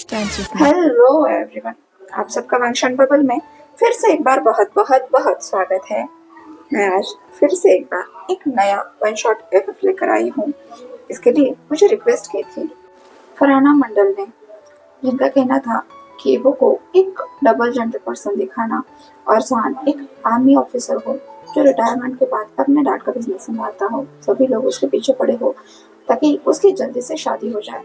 Hello everyone, आप सबका function bubble में फिर से एक बार बहुत बहुत बहुत स्वागत है। मैं आज फिर से एक बार एक नया वन शॉट एफ लेकर आई हूँ। इसके लिए मुझे रिक्वेस्ट की थी फरहाना मंडल ने, जिनका कहना था कि वो को एक डबल जेंडर पर्सन दिखाना और जहान एक आर्मी ऑफिसर हो जो रिटायरमेंट के बाद अपने डैड का बिजनेस संभालता हो, सभी लोग उसके पीछे पड़े हो ताकि उसकी जल्दी से शादी हो जाए।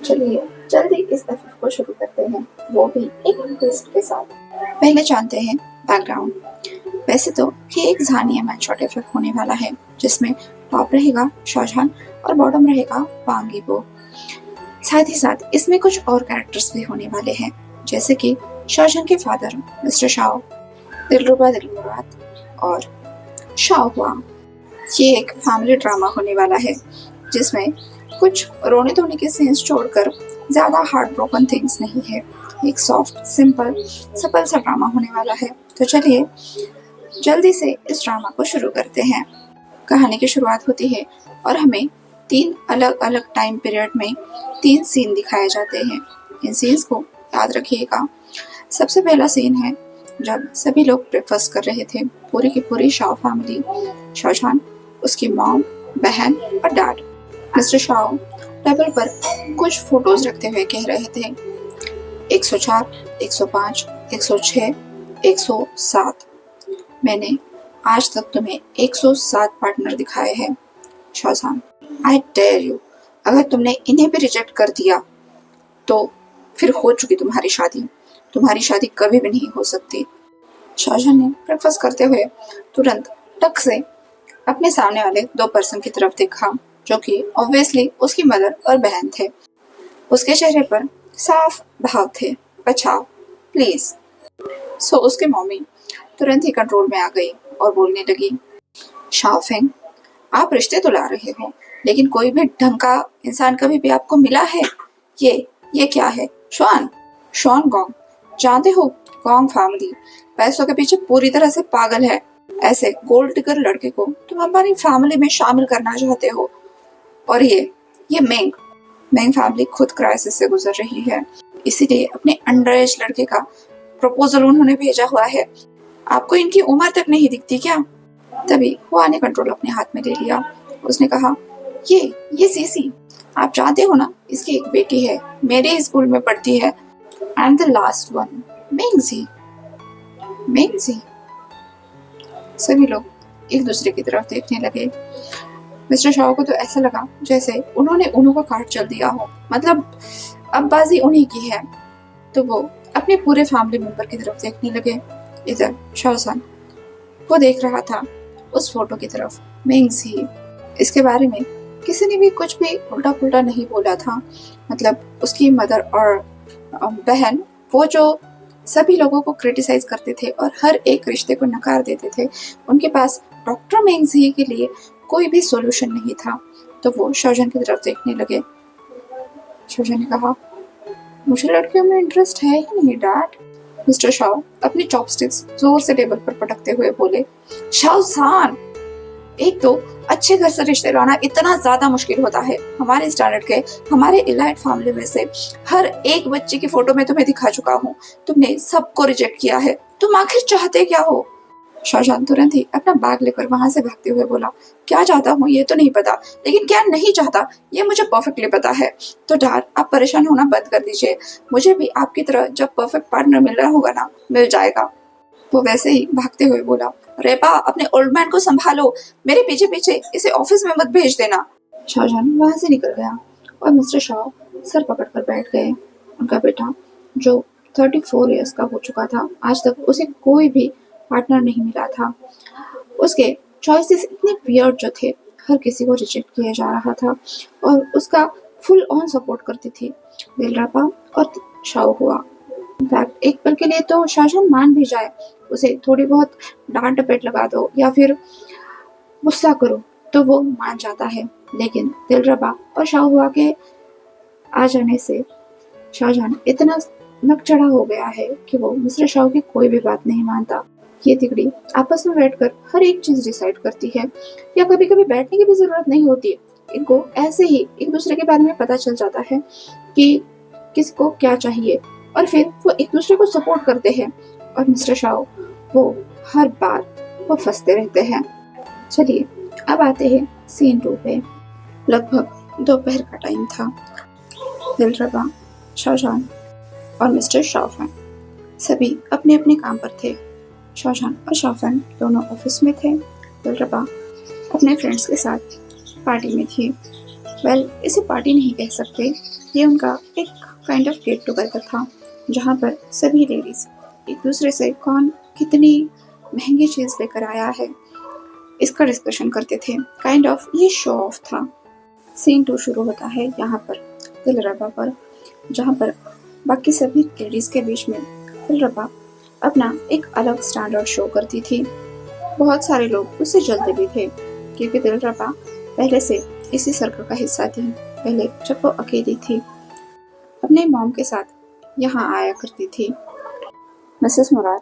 चलिए जल्दी इस एफ को शुरू करते हैं, वो भी एक ट्विस्ट के साथ। पहले जानते हैं बैकग्राउंड। वैसे तो ये एक जहानिया मैन शॉट एफ होने वाला है, जिसमें टॉप रहेगा शाहजहान और बॉटम रहेगा वांग यीबो। साथ ही साथ इसमें कुछ और कैरेक्टर्स भी होने वाले हैं, जैसे कि शाहजहान के फादर मिस्टर शाओ, दिलरुबा दिलमुराद और शाओ हुआ। ये एक फैमिली ड्रामा होने वाला है, जिसमें कुछ रोने धोने के सीन्स छोड़कर ज्यादा हार्ट ब्रोकन थिंग्स नहीं है। एक सॉफ्ट सिंपल सपल सा ड्रामा होने वाला है। तो चलिए जल्दी से इस ड्रामा को शुरू करते हैं। कहानी की शुरुआत होती है और हमें 3 अलग अलग टाइम पीरियड में 3 सीन दिखाए जाते हैं। इन सीन्स को याद रखिएगा। सबसे पहला सीन है जब सभी लोग ब्रेकफास्ट कर रहे थे, पूरी की पूरी शाओ फैमिली, शाहजहान, उसकी मॉम, बहन और डैड। मिस्टर शाओ टेबल पर कुछ फोटोज रखते हुए कह रहे थे 104, 105, 106, 107। मैंने आज तक तुम्हें 107 पार्टनर दिखाए हैं शाहजहान। आई डेयर यू, अगर तुमने इन्हें भी रिजेक्ट कर दिया तो फिर हो चुकी तुम्हारी शादी कभी भी नहीं हो सकती। शाहजहान ने ब्रेकफास्ट करते हुए तुरंत टक से अपने सामने वाले 2 पर्सन की तरफ देखा, जो कि ऑब्वियसली उसकी मदर और बहन थे। उसके चेहरे पर साफ भाव थे, बचाओ प्लीज। सो उसके मम्मी तुरंत ही कंट्रोल में आ गई और बोलने लगी, शाओफेंग, आप रिश्ते तो ला रहे हो, लेकिन कोई भी ढंग का इंसान कभी भी आपको मिला है? ये क्या है? शॉन गॉन्ग, जानते हो गॉन्ग फैमिली पैसों के पीछे पूरी तरह से पागल है। ऐसे गोल्ड डिगर लड़के को तुम हमारी फैमिली में शामिल करना चाहते हो। और ये मेंग फैमिली खुद क्राइसिस से गुजर रही है, इसीलिए अपने अंडर एज लड़के का प्रपोजल उन्होंने भेजा हुआ है। आपको इनकी उम्र तक नहीं दिखती क्या? तभी हुआ ने कंट्रोल अपने हाथ में ले लिया। उसने कहा, ये सीसी, आप जानते हो ना, इसकी एक बेटी है, मेरे स्कूल में पढ़ती है। एंड द लास्ट वन, मेंगजी। सभी लोग एक दूसरे की तरफ देखने लगे। मिस्टर शाओ को तो ऐसा लगा जैसे उन्होंने उन्हों का कार्ड चल दिया हो, मतलब अब बाजी उन्हीं की है। तो वो अपने पूरे फैमिली मेंबर की तरफ देखने लगे। इधर शाहजहान, वो देख रहा था उस फोटो की तरफ, मेंगजी। इसके बारे में किसी ने भी कुछ भी उल्टा पुल्टा नहीं बोला था। मतलब उसकी मदर और बहन, वो जो सभी लोगों को क्रिटिसाइज करते थे और हर एक रिश्ते को नकार देते थे, उनके पास डॉक्टर मेंगजी के लिए कोई भी सॉल्यूशन नहीं था। तो वो शाहजहान की तरफ देखने लगे। शाहजहान ने कहा, मुझे लड़कियों में इंटरेस्ट है ही नहीं डैड। मिस्टर शाओ अपनी चॉपस्टिक्स जोर से टेबल पर पटकते हुए बोले, शाहजहान, एक तो अच्छे घर से रिश्ते लाना इतना ज्यादा मुश्किल होता है। हमारे स्टैंडर्ड के, हमारे इलाइट फैमिली में से हर एक बच्चे की फोटो में तुम्हें दिखा चुका हूँ। तुमने सबको रिजेक्ट किया है, तुम आखिर चाहते क्या हो? शाहजहान तुरंत ही अपना बैग लेकर वहां से भागते हुए बोला, क्या चाहता हूँ ये तो नहीं पता, लेकिन क्या नहीं चाहता ये मुझे परफेक्टली पता है। तो डैड, आप परेशान होना बंद कर दीजिए, मुझे भी आपकी तरह जब परफेक्ट पार्टनर मिल रहा होगा ना, मिल जाएगा। वो वैसे ही भागते हुए बोला, रेपा, अपने ओल्ड मैन को संभालो, मेरे पीछे पीछे इसे ऑफिस में मत भेज देना। शाहजहान वहां से निकल गया और मिस्टर शाओ सर पकड़कर बैठ गए। उनका बेटा, जो 34 इयर्स का हो चुका था, आज तक उसे कोई भी पार्टनर नहीं मिला था। उसके चॉइसेस इतने वियर्ड जो थे, हर किसी को रिजेक्ट किया जा रहा था और उसका फुल ऑन सपोर्ट करती थी दिलरबा और शाओ हुआ। इनफैक्ट एक पल के लिए तो शाहजहान मान भी जाए, उसे थोड़ी बहुत डांट डपट लगा दो या फिर गुस्सा करो तो वो मान जाता है। लेकिन दिलरबा और शाओ हुआ के आ जाने से शाहजहान इतना नक चढ़ा हो गया है कि वो मिस्टर शाओ की कोई भी बात नहीं मानता। ये तिगड़ी आपस में बैठकर हर एक चीज डिसाइड करती है, या कभी कभी बैठने की भी जरूरत नहीं होती। इनको ऐसे ही एक दूसरे के बारे में पता चल जाता है कि किसको क्या चाहिए, और फिर वो एक दूसरे को सपोर्ट करते हैं। और मिस्टर शाओ वो हर बार वो फंसते रहते हैं। चलिए अब आते हैं सीन 2 पे। लगभग दोपहर का टाइम था। दिलरबा, शाहजहां और मिस्टर शाओफेंग सभी अपने अपने काम पर थे। शाहजहां और शाओफेंग दोनों ऑफिस में थे। दिलरबा अपने फ्रेंड्स के साथ पार्टी में थी। इसे पार्टी नहीं कह सकते, ये उनका एक काइंड ऑफ गेट टुगेदर था, जहाँ पर सभी लेडीज एक दूसरे से कौन कितनी महंगी चीज लेकर आया है इसका डिस्कशन करते थे। काइंड ऑफ ये शो ऑफ था। सीन 2 शुरू होता है यहाँ पर दिलरबा पर, जहाँ पर बाकी सभी लेडीज के बीच में दिलरबा अपना एक अलग स्टैंडर्ड शो करती थी। बहुत सारे लोग उससे जलते भी थे, क्योंकि दिलरबा पहले से इसी सर्कल का हिस्सा थी। पहले जब वो अकेली थी अपने मॉम के साथ यहाँ आया करती थी। मिसेस मुराद,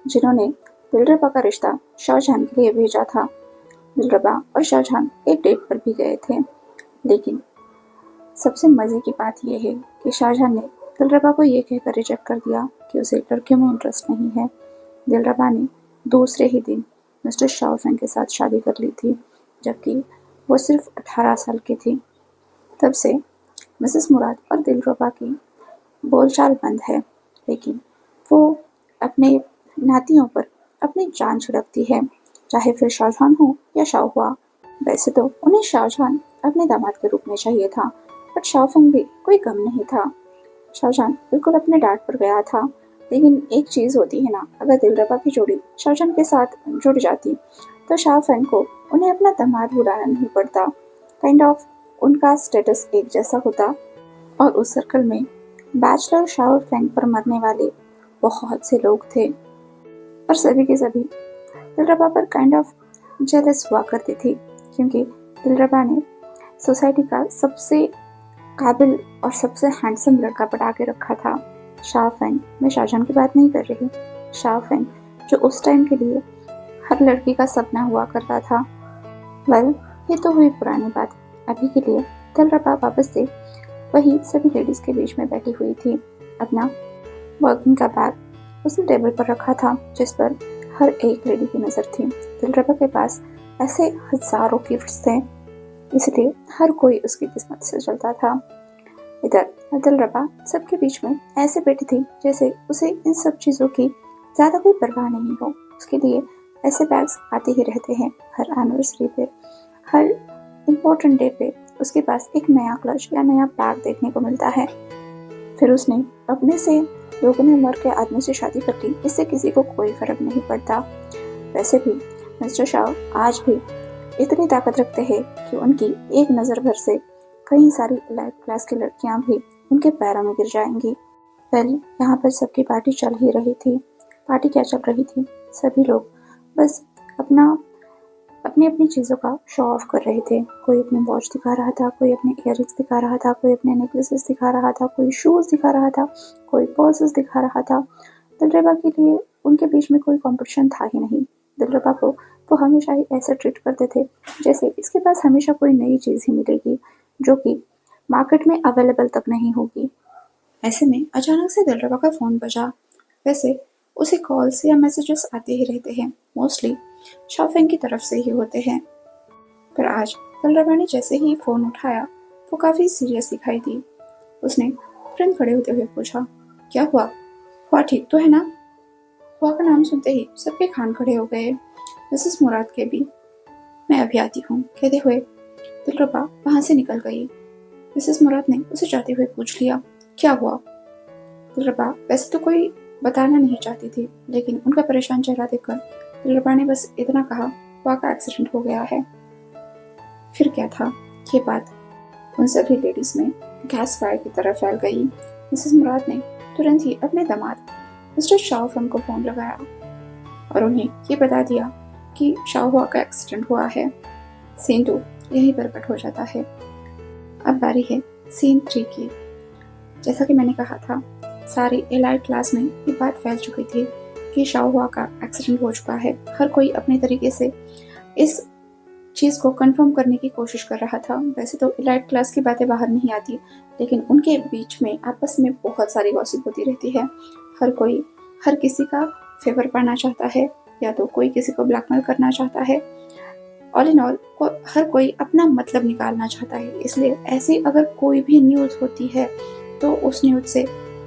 जिन्होंने दिलरबा का रिश्ता शाहजहां के लिए भेजा था, दिलरबा और शाहजहां एक डेट पर भी गए थे। लेकिन सबसे मजे की बात यह है कि शाहजहां ने दिलरबा को ये कहकर रिजेक्ट कर दिया कि उसे लड़कियों में इंटरेस्ट नहीं है। दिलरबा ने दूसरे ही दिन मिस्टर शाओफेंग के साथ शादी कर ली थी, जबकि वो सिर्फ 18 साल की थी। तब से मिसेस मुराद और दिलरबा की बोलचाल बंद है, लेकिन वो अपने नातियों पर अपनी जान छिड़कती है, चाहे फिर शाहजहां हो या शाओ हुआ। वैसे तो उन्हें शाहजहां अपने दामाद के रूप में चाहिए था, बट शाओफेंग भी कोई कम नहीं था। शाहजहां बिल्कुल अपने डैड पर गया था, लेकिन एक चीज होती है ना, अगर दिलरबा की जोड़ी शाहजहां के साथ जुड़ जाती तो शाओफेंग को उन्हें अपना दामाद बुलाना नहीं पड़ता। काइंड ऑफ उनका स्टेटस एक जैसा होता, और उस सर्कल में बैचलर शाओफेंग पर मरने वाले बहुत से लोग थे, और सभी के सभी दिलरबा पर काइंड ऑफ जेलस हुआ करती थी, क्योंकि दिलरबा ने सोसाइटी का सबसे काबिल और सबसे हैंडसम लड़का पटा के रखा था। शाओफेंग, मैं शाहजहां की बात नहीं कर रही, शाओफेंग जो उस टाइम के लिए हर लड़की का सपना हुआ करता था। ये तो हुई पुरानी बात। अभी के लिए दिलरबा वापस से वही सभी लेडीज के बीच में बैठी हुई थी। अपना वर्किंग का बैग उसने टेबल पर रखा था, जिस पर हर एक लेडी की नजर थी। दिलरबा के पास ऐसे हजारों गिफ्ट्स थे, इसलिए हर कोई उसकी किस्मत से चलता था। इधर दिलरबा सबके बीच में ऐसे बैठी थी जैसे उसे इन सब चीजों की ज्यादा कोई परवाह नहीं हो। उसके लिए ऐसे बैग्स आते ही रहते हैं हर एनिवर्सरी पे, हर इम्पोर्टेंट डे पे उसके पास एक नया क्लच या नया बैग देखने को मिलता है। फिर उसने अपने से दोगुनी उम्र के आदमी से शादी कर ली, इससे किसी को कोई फर्क नहीं पड़ता। वैसे भी मिस्टर शाओ आज भी इतनी ताकत रखते हैं कि उनकी एक नज़र भर से कई सारी एलाइट क्लास की लड़कियां भी उनके पैरों में गिर जाएंगी। यहाँ पर सबकी पार्टी चल ही रही थी। पार्टी क्या चल रही थी, सभी लोग बस अपनी अपनी चीज़ों का शो ऑफ कर रहे थे। कोई अपनी वॉच दिखा रहा था, कोई अपने इयररिंग्स दिखा रहा था, कोई अपने नेकलेसेस दिखा रहा था, कोई शूज दिखा रहा था, कोई पर्सेस दिखा रहा था। दिलरबा के लिए उनके बीच में कोई कंपटीशन था ही नहीं। दिलरबा को वो हमेशा ही ऐसे ट्रीट करते थे जैसे इसके पास हमेशा कोई नई चीज़ ही मिलेगी जो कि मार्केट में अवेलेबल तक नहीं होगी। ऐसे में अचानक से दिलरबा का फ़ोन बजा। वैसे उसे कॉल्स या मैसेजेस आते ही रहते हैं, मोस्टली शाओफेंग की तरफ से ही होते हैं। पर आज दिलरबा ने जैसे ही फ़ोन उठाया वो काफ़ी सीरियस दिखाई दी। उसने तुरंत खड़े होते हुए पूछा, क्या हुआ? हुआ ठीक तो है ना? हुआ का नाम सुनते ही सबके कान खड़े हो गए, मिसेस मुराद के भी। मैं अभी आती हूँ कहते हुए दिलरबा वहाँ से निकल गई। मिसेस मुराद ने उसे जाते हुए पूछ लिया, क्या हुआ? दिलरबा वैसे तो कोई बताना नहीं चाहती थी, लेकिन उनका परेशान चेहरा देखकर दिलरबा ने बस इतना कहा, हुआ का एक्सीडेंट हो गया है। फिर क्या था? ये बात उन सभी लेडीज में गैस फायर की तरह फैल गई। मिसेस मुराद ने तुरंत ही अपने दामाद मिस्टर शाओफेंग को फोन लगाया और उन्हें ये बता दिया कि शाओहुआ का एक्सीडेंट हुआ है। सीन 2 यहीं पर कट हो जाता है। अब बारी है सीन 3 की। जैसा कि मैंने कहा था, सारी एलाइट क्लास में ये बात फैल चुकी थी कि शाओहुआ का एक्सीडेंट हो चुका है। हर कोई अपने तरीके से इस चीज़ को कंफर्म करने की कोशिश कर रहा था। वैसे तो इलाइट क्लास की बातें बाहर नहीं आती, लेकिन उनके बीच में आपस में बहुत सारी गॉसिप होती रहती है। हर कोई हर किसी का फेवर पाना चाहता है, या तो कोई किसी को ब्लैकमेल करना चाहता है। ऑल इन ऑल हर कोई अपना मतलब निकालना चाहता है। इसलिए ऐसी अगर कोई भी न्यूज़ होती है तो उस न्यूज़ से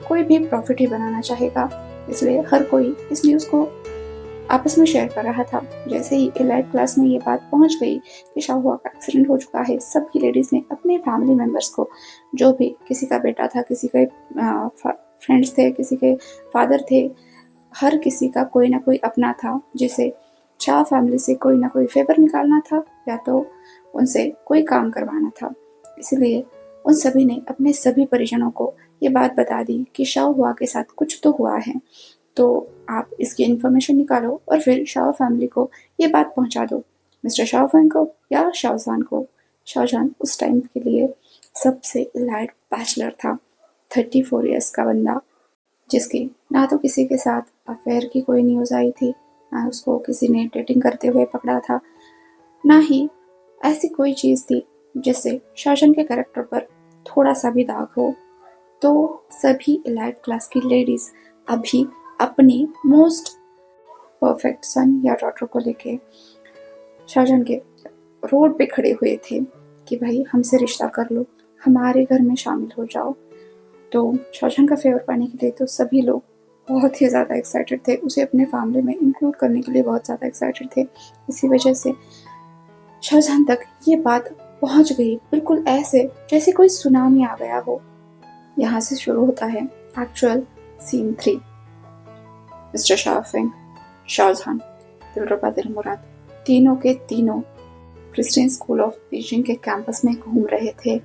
कोई भी प्रॉफिट ही बनाना चाहेगा। इसलिए हर कोई इस न्यूज़ को आपस में शेयर कर रहा था। जैसे ही एलाइट क्लास में ये बात पहुंच गई कि शाहुआ का एक्सीडेंट हो चुका है, सभी लेडीज ने अपने फैमिली मेंबर्स को, जो भी किसी का बेटा था, किसी के फ्रेंड्स थे, किसी के फादर थे, हर किसी का कोई ना कोई अपना था जिसे शाह फैमिली से कोई ना कोई फेवर निकालना था या तो उनसे कोई काम करवाना था। इसलिए उन सभी ने अपने सभी परिजनों को ये बात बता दी कि शाहुआ के साथ कुछ तो हुआ है, तो आप इसकी इन्फॉर्मेशन निकालो और फिर शाह फैमिली को ये बात पहुंचा दो, मिस्टर शाहजहां को या शाहजहान को। शाहजहान उस टाइम के लिए सबसे इलाइट बैचलर था, 34 ईयर्स का बंदा, जिसकी ना तो किसी के साथ अफेयर की कोई न्यूज़ आई थी, ना उसको किसी ने डेटिंग करते हुए पकड़ा था, ना ही ऐसी कोई चीज़ थी जिससे शाहजहान के कैरेक्टर पर थोड़ा सा भी दाग हो। तो सभी इलाइट क्लास की लेडीज अभी अपनी मोस्ट परफेक्ट सन या डॉटर को लेके शाहजहान के रोड पे खड़े हुए थे कि भाई हमसे रिश्ता कर लो, हमारे घर में शामिल हो जाओ। तो शाहजहान का फेवर पाने के लिए तो सभी लोग बहुत ही ज़्यादा एक्साइटेड थे, उसे अपने फैमिली में इंक्लूड करने के लिए बहुत ज़्यादा एक्साइटेड थे। इसी वजह से शाहजहान तक ये बात पहुंच गई, बिल्कुल ऐसे जैसे कोई सुनामी आ गया हो। यहाँ से शुरू होता है एक्चुअल सीन 3। मिस्टर शाहफेंग, शाहजहान, दिलरुबा दिलमुराद, तीनों के तीनों क्रिश्चियन स्कूल ऑफ बीजिंग के कैंपस में घूम रहे थे,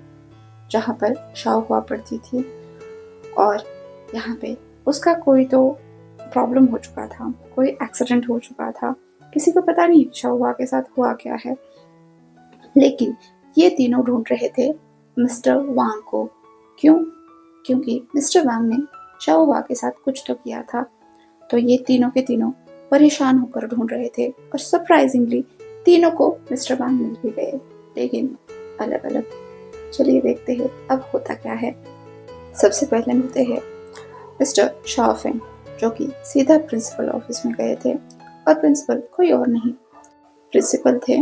जहाँ पर शाहुआ पढ़ती थी। और यहाँ पे उसका कोई तो प्रॉब्लम हो चुका था, कोई एक्सीडेंट हो चुका था, किसी को पता नहीं शाहुआ के साथ हुआ क्या है। लेकिन ये तीनों ढूंढ रहे थे मिस्टर वांग को। क्यों? क्योंकि मिस्टर वांग ने शाहुआ के साथ कुछ तो किया था। तो ये तीनों के तीनों परेशान होकर ढूंढ रहे थे और सरप्राइजिंगली तीनों को मिस्टर वांग मिल भी गए, लेकिन अलग अलग। चलिए देखते हैं अब होता क्या है। सबसे पहले मिलते हैं मिस्टर शाहफेंग, जो कि सीधा प्रिंसिपल ऑफिस में गए थे, और प्रिंसिपल कोई और नहीं, प्रिंसिपल थे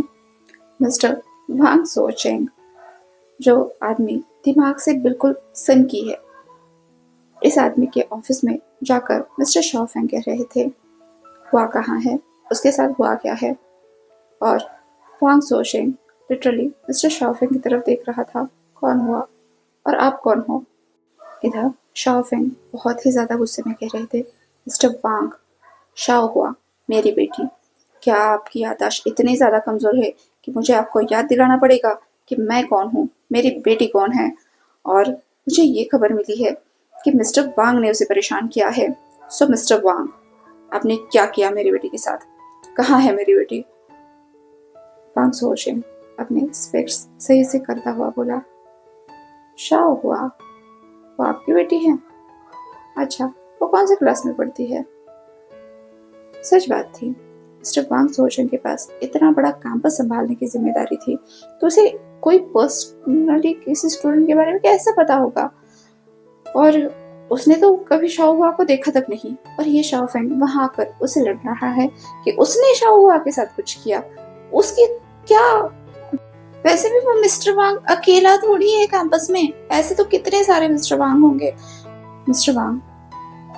मिस्टर वांग सोचेंग, जो आदमी दिमाग से बिल्कुल सनकी है। इस आदमी के ऑफिस में जाकर मिस्टर शाहफेंग कह रहे थे हुआ कहाँ है, उसके साथ हुआ क्या है। और वांग सोचेंग लिटरली मिस्टर शाहफेंग की तरफ देख रहा था, कौन हुआ और आप कौन हो। इधर शाहफेंग बहुत ही ज़्यादा गुस्से में कह रहे थे, मिस्टर वांग, शाओ हुआ मेरी बेटी। क्या आपकी याददाश्त इतनी ज़्यादा कमज़ोर है कि मुझे आपको याद दिलाना पड़ेगा कि मैं कौन हूँ, मेरी बेटी कौन है। और मुझे ये खबर मिली है कि मिस्टर वांग ने उसे परेशान किया है। सो मिस्टर वांग, आपने क्या किया मेरी बेटी के साथ? कहाँ है मेरी बेटी? वांग सोचें अपने स्पेक्स सही से करता हुआ बोला, शाओ हुआ, वो आपकी बेटी है? अच्छा, वो कौन से क्लास में पढ़ती है? सच बात थी, मिस्टर वांग सोचें के पास इतना बड़ा कैंपस संभालने की जिम्मेदारी थी, तो उसे कोई पर्सनली किसी स्टूडेंट के बारे में कैसे पता होगा। और उसने तो कभी शाओहुआ को देखा तक नहीं, और ये शाओफेंग वहां आकर उसे लड़ रहा है कि उसने शाओहुआ के साथ कुछ किया। उसकी क्या? वैसे भी वो मिस्टर वांग अकेला थोड़ी है कैंपस में, ऐसे तो कितने सारे मिस्टर वांग होंगे। मिस्टर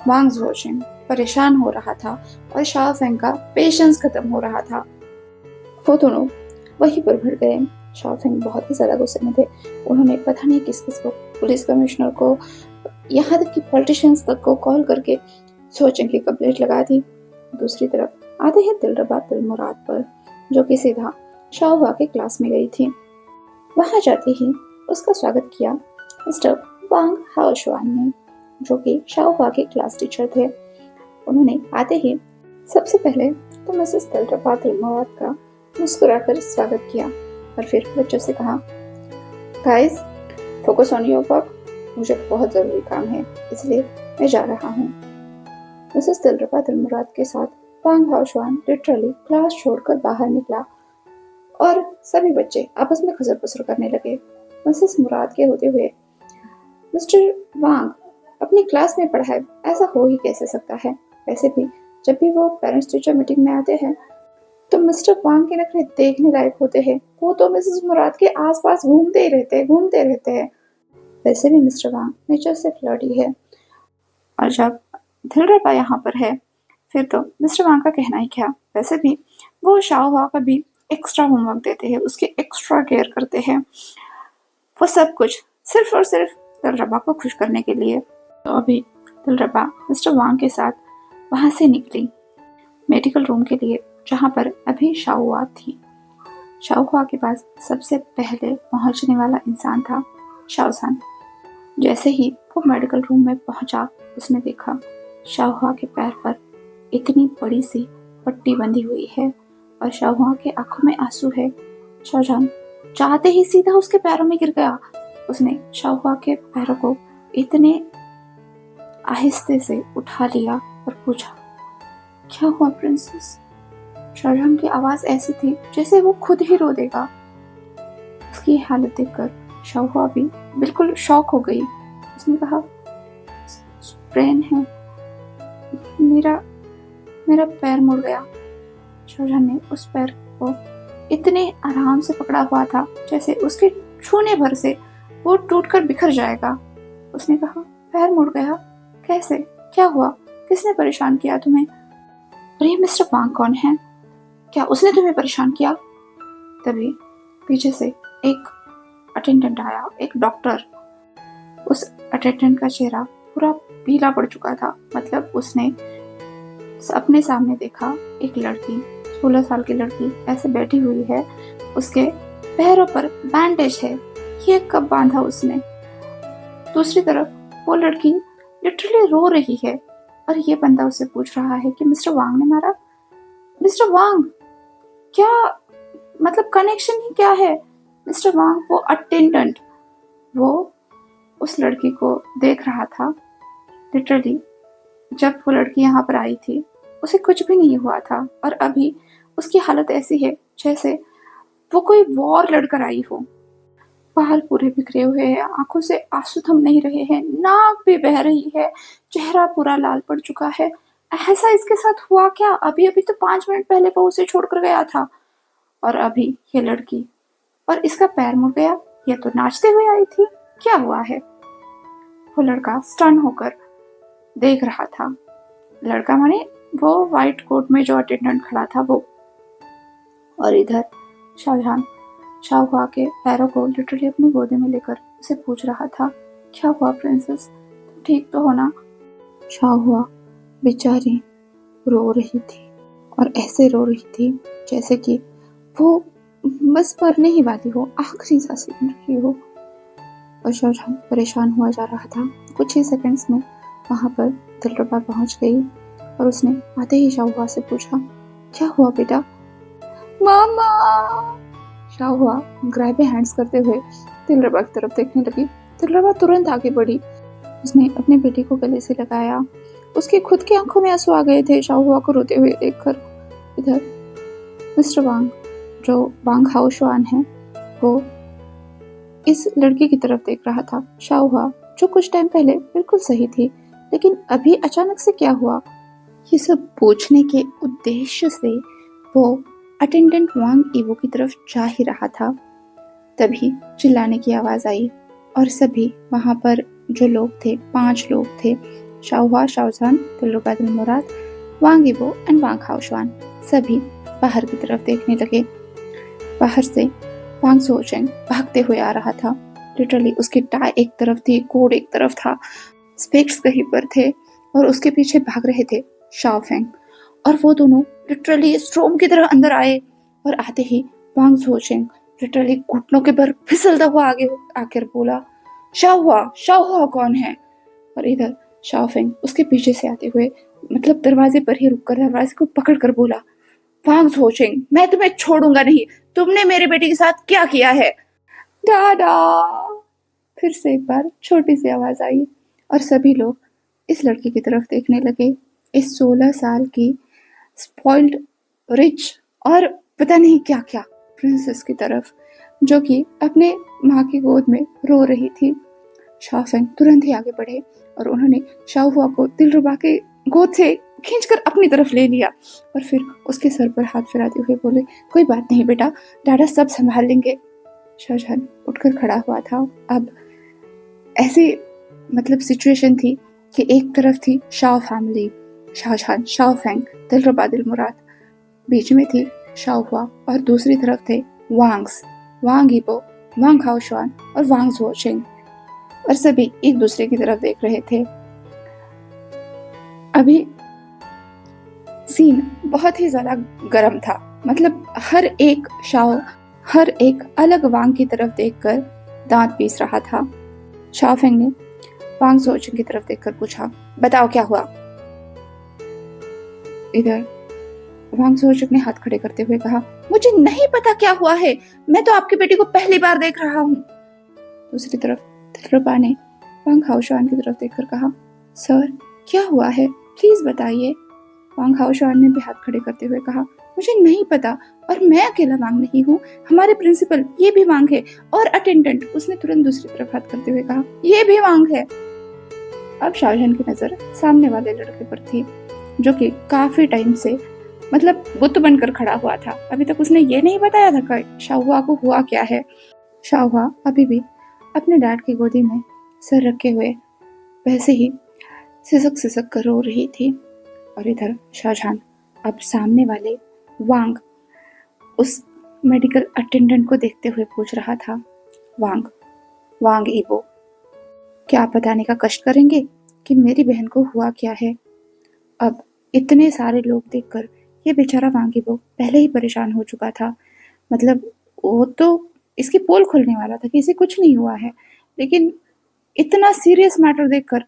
वांग जोशिन परेशान हो रहा था और शाओफेंग का पेशेंस खत्म हो रहा था। वो दोनों वहीं पर भिड़ गए। शाओफेंग बहुत ही ज्यादा गुस्से में थे। उन्होंने पता नहीं किस किस को, पुलिस कमिश्नर को, यहाँ तक कि पॉलिटिशियंस तक को कॉल करके सोचें की कंप्लेंट लगा दी। दूसरी तरफ आते हैं दिलरुबा दिलमुराद पर, जो कि सीधा शाओहुआ के क्लास में गई थी। वहां जाते ही उसका स्वागत किया मिस्टर वांग हाओशुआन ने, जो कि शाओहुआ के क्लास टीचर थे। उन्होंने आते ही सबसे पहले तो मिसेस दिलरुबा दिलमुराद का मुस्कुराकर स्वागत किया और फिर बच्चों से कहा, guys focus on your work, मुझे बहुत ज़रूरी काम है इसलिए मैं जा रहा हूँ। मिसेस दिलरुबा दिलमुराद के साथ वांग हाओशुआन लिटरली क्लास छोड़कर बाहर निकला और सभी बच्चे आपस में खुसर पुसर करने लगे। मिसेस मुराद के होते हुए, मिस्टर वांग अपनी क्लास में पढ़ा है, ऐसा हो ही कैसे सकता है। वैसे भी जब भी वो पेरेंट्स टीचर मीटिंग में आते हैं तो मिस्टर वांग के नखरे देखने लायक होते हैं। वो तो मिसेस मुराद के आसपास घूमते रहते हैं। वैसे भी मिस्टर वांग नेचर से फ्लर्टी है, और जब दिलरबा यहाँ पर है फिर तो मिस्टर वांग का कहना ही क्या। वैसे भी वो शाओहुआ का भी एक्स्ट्रा होमवर्क देते हैं, उसके एक्स्ट्रा केयर करते हैं। वो सब कुछ सिर्फ और सिर्फ दिलरबा को खुश करने के लिए। तो अभी दिलरबा मिस्टर वांग के साथ वहां से निकली मेडिकल रूम के लिए, जहां पर अभी शाओहुआ थी। शाओहुआ के पास सबसे पहले पहुंचने वाला इंसान था शाओसान। जैसे ही वो मेडिकल रूम में पहुंचा, उसने देखा शाओहुआ के पैर पर इतनी बड़ी सी पट्टी बंधी हुई है और शाओहुआ के आंखों में आंसू है। शाओजान चाहते ही सीधा उसके पैरों में गिर गया। उसने शाओहुआ के पैरों को इतने आहिस्ते से उठा लिया और पूछा, क्या हुआ प्रिंसेस? शाहजहां की आवाज ऐसी थी जैसे वो खुद ही रो देगा। उसकी हालत देखकर शाओहुआ भी बिल्कुल शॉक हो गई। उसने कहा, स्प्रेन है, मेरा पैर मुड़ गया। शाहजहां ने उस पैर को इतने आराम से पकड़ा हुआ था जैसे उसके छूने भर से वो टूटकर बिखर जाएगा। उसने कहा, पैर मुड़ गया? कैसे? क्या हुआ? किसने परेशान किया तुम्हें? और ये मिस्टर वांग कौन है? क्या उसने तुम्हें परेशान किया? तभी पीछे से एक अटेंडेंट आया, एक डॉक्टर। उस अटेंडेंट का चेहरा पूरा पीला पड़ चुका था। मतलब उसने अपने सामने देखा एक लड़की, 16 साल की लड़की ऐसे बैठी हुई है, उसके पैरों पर बैंडेज है। ये कब बांधा उसने? दूसरी तरफ वो लड़की लिटरली रो रही है और ये बंदा उससे पूछ रहा है कि मिस्टर वांग ने मारा? मिस्टर वांग? क्या मतलब कनेक्शन ही क्या है? मिस्टर वांग वो अटेंडेंट, वो उस लड़की को देख रहा था। लिटरली जब वो लड़की यहाँ पर आई थी उसे कुछ भी नहीं हुआ था और अभी उसकी हालत ऐसी है जैसे वो कोई वॉर लड़कर आई हो। बाल पूरे बिखरे हुए हैं, आंखों से आंसू थम नहीं रहे हैं, नाक भी बह रही है, चेहरा पूरा लाल पड़ चुका है। ऐसा इसके साथ हुआ क्या? अभी अभी तो 5 मिनट पहले वो उसे छोड़कर गया था और अभी ये लड़की, और इसका पैर मुड़ गया। ये तो नाचते हुए आई थी, क्या हुआ है? वो लड़का स्टन होकर देख रहा था। लड़का माने वो व्हाइट कोट में जो अटेंडेंट खड़ा था वो। और इधर शाहजहां शाओहुआ के पैरों को लिटरली अपनी गोदी में लेकर उसे पूछ रहा था, क्या हुआ प्रिंसेस? तुम ठीक तो हो ना? शाओहुआ बेचारी रो रही थी और ऐसे रो रही थी जैसे कि वो बस मरने ही वाली हो, आखिरी सांस ले रही हो। और शाहजहां परेशान हुआ जा रहा था। कुछ ही सेकंड्स में वहां पर दिलरुबा पहुंच गई और उसने आते ही शाओहुआ से पूछा, क्या हुआ बेटा? मामा! शाओहुआ ग्रैब हैंड्स करते हुए दिलरुबा की तरफ देखने लगी। दिलरुबा तुरंत आगे बढ़ी। उसने अपने बेटी को गले से लगाया। उसके खुद की आंखों में आंसू आ गए थे शाओहुआ को रोते हुए देखकर। इधर मिस्टर वांग, जो वांग हाओशुआन है, वो इस लड़की की तरफ देख रहा था। शाओहुआ जो कुछ टाइम पहले बिल्कुल सही थी, लेकिन अभी अचानक से क्या हुआ? ये सब पूछने के उद्देश्य से वो अटेंडेंट वांग ईवो की तरफ जा ही रहा था। तभी चिल्लाने की आवाज आई और सभी वहां पर जो लोग थे, 5 लोग थे, शाओहुआ, शाओजान, दिलरुबा दिलमुराद, वांग ईवो एंड वांग हाओशुआन, सभी बाहर की तरफ देखने लगे। बाहर से वांग सुओचेंग भागते हुए आ रहा था। लिटरली उसकी टाई एक तरफ थी, कोट एक तरफ था, स्पेक्स कहीं पर थे और उसके पीछे भाग रहे थे शाओफेंग। और वो दोनों लिटरली स्ट्रोम की तरह अंदर आए और आते ही वांग सुओचेंग लिटरली घुटनों के बल फिसलता हुआ आगे आकर बोला, शाओहुआ कौन है? और इधर शाओफेंग उसके पीछे से आते हुए मतलब दरवाजे पर ही रुककर दरवाजे को पकड़कर बोला, वांग सुओचेंग, मैं तुम्हें छोड़ूंगा नहीं। तुमने मेरे बेटे के साथ क्या किया है? दादा! फिर से एक बार छोटी सी आवाज आई और सभी लोग इस लड़की की तरफ देखने लगे। इस 16 साल की स्पॉइल्ड, रिच और पता नहीं क्या क्या, प्रिंसेस की तरफ, जो कि अपने माँ की गोद में रो रही थी। शाओफेंग तुरंत ही आगे बढ़े और उन्होंने शाओहुआ को दिलरुबा के गोद से खींचकर अपनी तरफ ले लिया और फिर उसके सर पर हाथ फिराते हुए बोले, कोई बात नहीं बेटा, दादा सब संभाल लेंगे। शाहजहान उठकर खड़ा हुआ था। अब ऐसी सिचुएशन थी कि एक तरफ थी शाओ फैमिली, शाहजहान, शाओफेंग, दिलरुबा दिलमुराद, बीच में थी शाओहुआ और दूसरी तरफ थे वांग्स, वांग ईबो, वांग हाओशुआन और वांग जुओचिंग, और सभी एक दूसरे की तरफ देख रहे थे। अभी सीन बहुत ही ज्यादा गर्म था। हर एक अलग वांग की तरफ देखकर दांत पीस रहा था। शाओफेंग ने वांग जुओचिंग की तरफ देखकर पूछा, बताओ क्या हुआ। इधर वांग जुओचिंग ने हाथ खड़े करते हुए कहा, मुझे नहीं पता क्या हुआ है, मैं तो आपकी बेटी को पहली बार देख रहा हूँ। दूसरी तरफ दिलरुबा ने वांग हाओशुआन की तरफ देखकर कहा, सर क्या हुआ है, प्लीज बताइए। वांग हाओशुआन ने भी हाथ खड़े करते हुए कहा, मुझे नहीं पता, और मैं अकेला वांग नहीं हूँ, हमारे प्रिंसिपल ये भी वांग है, और अटेंडेंट, उसने तुरंत दूसरी तरफ हाथ करते हुए कहा, ये भी वांग है। अब शाहजहान की नजर सामने वाले लड़के पर थी, जो कि काफी टाइम से बुत बनकर खड़ा हुआ था। अभी तक उसने ये नहीं बताया था कि शाओहुआ को हुआ क्या है। शाओहुआ अभी भी अपने डैड की गोदी में सर रखे हुए वैसे ही सिसक कर रो रही थी। और इधर शाहजहान अब सामने वाले वांग, उस मेडिकल अटेंडेंट को देखते हुए पूछ रहा था, वांग ईबो, क्या आप बताने का कष्ट करेंगे कि मेरी बहन को हुआ क्या है। अब इतने सारे लोग देखकर ये बेचारा वांग ईबो पहले ही परेशान हो चुका था। वो तो इसकी पोल खुलने वाला था कि इसे कुछ नहीं हुआ है, लेकिन इतना सीरियस मैटर देखकर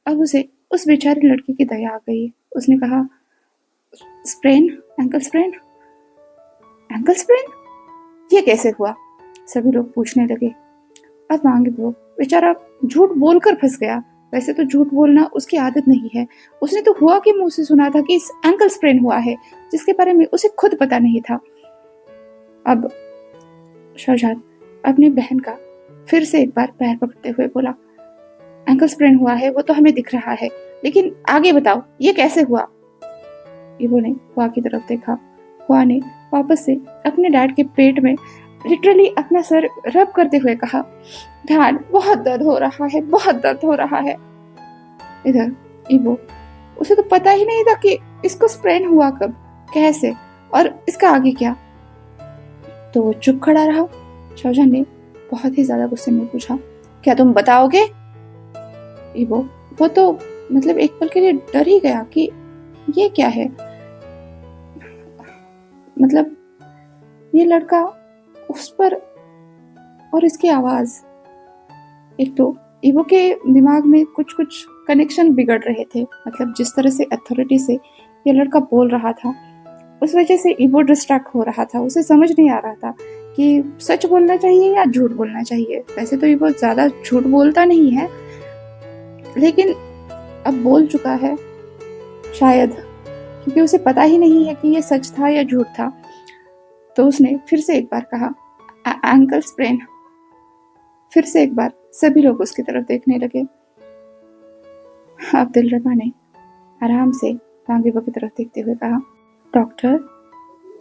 अब उसे उस बेचारी लड़की की दया आ गई। उसने कहा, sprain, ankle sprain, ankle sprain, ये कैसे हुआ। सभी लोग पूछने लगे। अब वांग ईबो बेचारा झूठ बोलकर फंस गया। वैसे तो झूठ बोलना उसकी आदत नहीं है, उसने तो हुआ के मुंह से सुना था कि इस एंकल स्प्रेन हुआ है, जिसके बारे में उसे खुद पता नहीं था। अब शाहजहान अपनी बहन का फिर से एक बार पैर पकड़ते हुए बोला, एंकल स्प्रेन हुआ है वो तो हमें दिख रहा है, लेकिन आगे बताओ ये कैसे हुआ। ईबो ने हुआ की तरफ देखा। हुआ ने वापस से अपने डैड के पेट में लिटरली अपना सर रब करते हुए कहा, डैड बहुत दर्द हो रहा है, बहुत दर्द हो रहा है। इधर ईबो, उसे तो पता ही नहीं था कि इसको स्प्रेन हुआ कब, कैसे, और इसका आगे क्या। तो वो चुप खड़ा रहा। शाहजहान ने बहुत ही ज्यादा गुस्से में पूछा, क्या तुम बताओगे। ईबो वो तो एक पल के लिए डर ही गया कि ये क्या है। ये लड़का, उस पर, और इसकी आवाज। एक तो ईबो के दिमाग में कुछ कुछ कनेक्शन बिगड़ रहे थे। जिस तरह से अथॉरिटी से ये लड़का बोल रहा था, उस वजह से ईबो डिस्ट्रैक्ट हो रहा था। उसे समझ नहीं आ रहा था कि सच बोलना चाहिए या झूठ बोलना चाहिए। वैसे तो ईबो ज्यादा झूठ बोलता नहीं है, लेकिन अब बोल चुका है शायद, क्योंकि उसे पता ही नहीं है कि ये सच था या झूठ था। तो उसने फिर से एक बार कहा, एंकल स्प्रेन। फिर से एक बार सभी लोग उसकी तरफ देखने लगे। अब दिलरुबा ने आराम से वांग ईबो की तरफ देखते हुए कहा, डॉक्टर,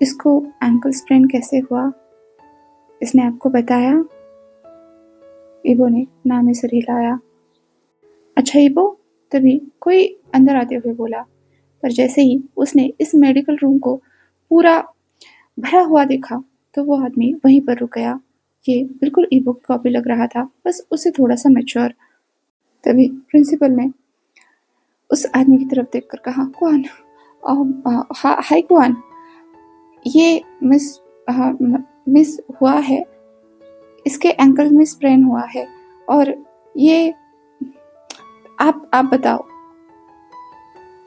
इसको एंकल स्प्रेन कैसे हुआ, इसने आपको बताया। ईबो ने ना में सिर हिलाया। अच्छा ईबो, तभी कोई अंदर आते हुए बोला। पर जैसे ही उसने इस मेडिकल रूम को पूरा भरा हुआ देखा, तो वो आदमी वहीं पर रुक गया। ये बिल्कुल ईबो की कॉपी लग रहा था, बस उससे थोड़ा सा मैच्योर। तभी प्रिंसिपल ने उस आदमी की तरफ देखकर कहा, कौन, हाय कौन, ये मिस हुआ है, इसके एंकल में स्प्रेन हुआ है, और ये आप बताओ।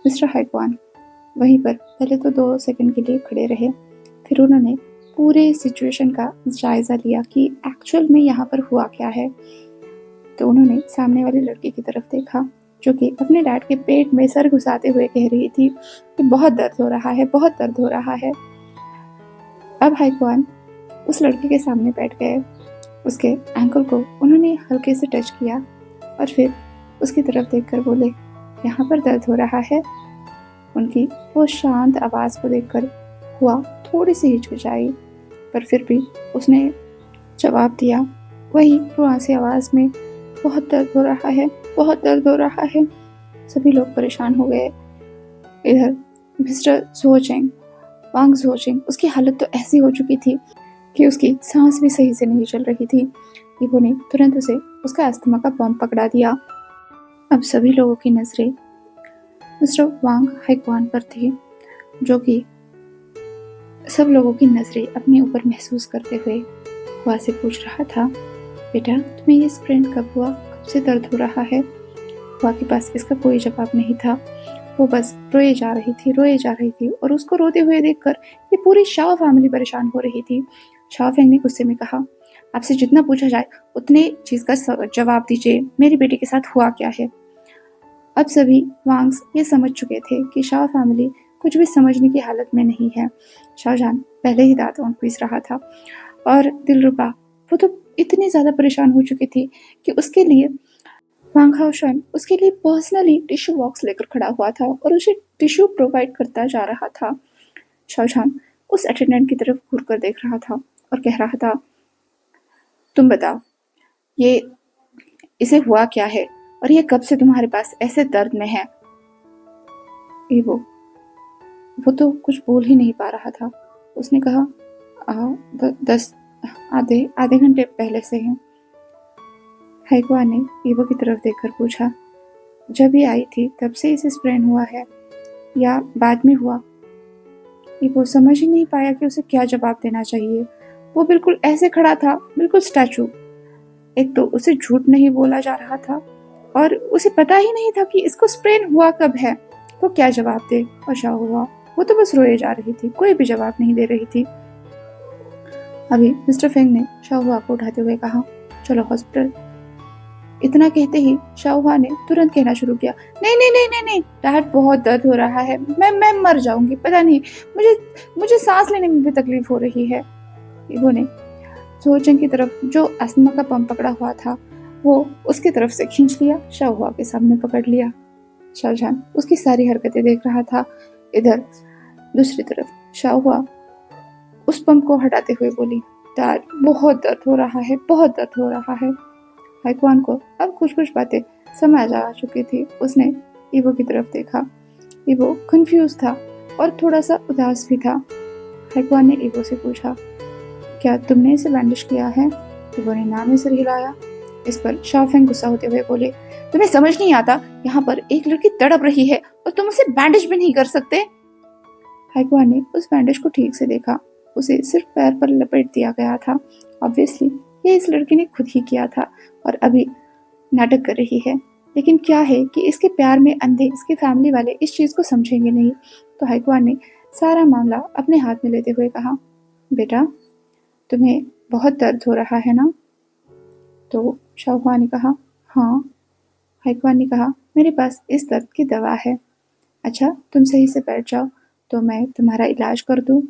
मिस्टर हाइकवान वहीं पर पहले तो 2 सेकंड के लिए खड़े रहे, फिर उन्होंने पूरे सिचुएशन का जायजा लिया कि एक्चुअल में यहाँ पर हुआ क्या है। तो उन्होंने सामने वाली लड़की की तरफ देखा, जो कि अपने डैड के पेट में सर घुसाते हुए कह रही थी कि बहुत दर्द हो रहा है, बहुत दर्द हो रहा है। अब हाइकवान उस लड़के के सामने बैठ गए। उसके एंकल को उन्होंने हल्के से टच किया और फिर उसकी तरफ देखकर बोले, यहाँ पर दर्द हो रहा है? उनकी वो शांत आवाज़ को देखकर हुआ थोड़ी सी हिचकिचाई, पर फिर भी उसने जवाब दिया वही रुआसी आवाज़ में, बहुत दर्द हो रहा है, बहुत दर्द हो रहा है। सभी लोग परेशान हो गए। इधर मिस्टर जोचेंग, वांग जोचेंग, उसकी हालत तो ऐसी हो चुकी थी कि उसकी सांस भी सही से नहीं चल रही थी। ईवो ने तुरंत उसे उसका अस्थमा का पंप पकड़ा दिया। अब सभी लोगों की नजरें मिस्टर वांग हाइक्वान पर थी, जो कि सब लोगों की नजरें अपने ऊपर महसूस करते हुए हुआ से पूछ रहा था, बेटा तुम्हें ये स्प्रेन कब हुआ, कब से दर्द हो रहा है? हुआ के पास इसका कोई जवाब नहीं था। वो बस रोए जा रही थी और उसको रोते हुए देखकर ये पूरी शाओ फैमिली परेशान हो रही थी। शाओ फेंग ने गुस्से में कहा, आपसे जितना पूछा जाए उतने चीज का जवाब दीजिए, मेरी बेटी के साथ हुआ क्या है? अब सभी वांग्स ये समझ चुके थे कि शाओ फैमिली कुछ भी समझने की हालत में नहीं है। शाहजहान पहले ही दांतों पीस रहा था और दिलरुबा वो तो इतनी ज्यादा परेशान हो चुकी थी कि उसके लिए वांग हाओशन उसके लिए पर्सनली टिश्यू बॉक्स लेकर खड़ा हुआ था और उसे टिश्यू प्रोवाइड करता जा रहा था। शाहजहान उस अटेंडेंट की तरफ घूर कर देख रहा था और कह रहा था, तुम बताओ ये इसे हुआ क्या है और ये कब से तुम्हारे पास ऐसे दर्द में है? वो तो कुछ बोल ही नहीं पा रहा था। उसने कहा, 10 आधे घंटे पहले से है। हाइक्वा ने ईवो की तरफ देखकर पूछा, जब ये आई थी तब से इसे स्प्रेन हुआ है या बाद में हुआ? ईवो समझ ही नहीं पाया कि उसे क्या जवाब देना चाहिए। वो बिल्कुल ऐसे खड़ा था, बिल्कुल स्टैचू। एक तो उसे झूठ नहीं बोला जा रहा था और उसे पता ही नहीं था कि इसको स्प्रेन हुआ कब है। वो क्या जवाब दे? और क्या हुआ? वो तो बस रोए जा रही थी, कोई भी जवाब नहीं दे रही थी। अभी मिस्टर फेंग ने शाहुआ को उठाते हुए कहा, चलो हॉस्पिटल। इतना कहते ही शाहुआ ने तुरंत कहना शुरू किया, नहीं नहीं नहीं नहीं नहीं, डैड बहुत दर्द हो रहा है, मैं मर जाऊंगी, पता नहीं मुझे सांस लेने में भी तकलीफ हो रही है। ईवो ने जोचेंग की तरफ जो अस्थमा का पंप पकड़ा हुआ था वो उसकी तरफ से खींच लिया, शाहुआ के सामने पकड़ लिया। शाहजहान उसकी सारी हरकतें देख रहा था। इधर दूसरी तरफ शाहुआ उस पंप को हटाते हुए बोली, डैड बहुत दर्द हो रहा है, बहुत दर्द हो रहा है। हाइक्वान को अब कुछ बातें समझ आ चुकी थी। उसने ईवो की तरफ देखा। ईवो कंफ्यूज था और थोड़ा सा उदास भी था। हाइक्वान ने ईवो से पूछा, क्या तुमने इसे बैंडेज किया है? ईवो ने नाम में सिर हिलाया। इस पर शाओफेंग गुस्सा होते हुए बोले, तुम्हें समझ नहीं आता, यहाँ पर एक लड़की तड़प रही है और तुम उसे बैंडेज भी नहीं कर सकते? हाइक्वान ने उस बैंडेज को ठीक से देखा। उसे सिर्फ पैर पर लपेट दिया गया था। ऑब्वियसली ये इस लड़की ने खुद ही किया था और अभी नाटक कर रही है। लेकिन क्या है कि इसके प्यार में अंधे इसके फैमिली वाले इस चीज को समझेंगे नहीं। तो हाइक्वान ने सारा मामला अपने हाथ में लेते हुए कहा, बेटा तुम्हें बहुत दर्द हो रहा है ना? तो शाहुआ ने कहा, हाँ। हाइक्वान ने कहा, मेरे पास इस दर्द की दवा है। अच्छा तुम सही से बैठ जाओ तो मैं तुम्हारा इलाज कर दूं।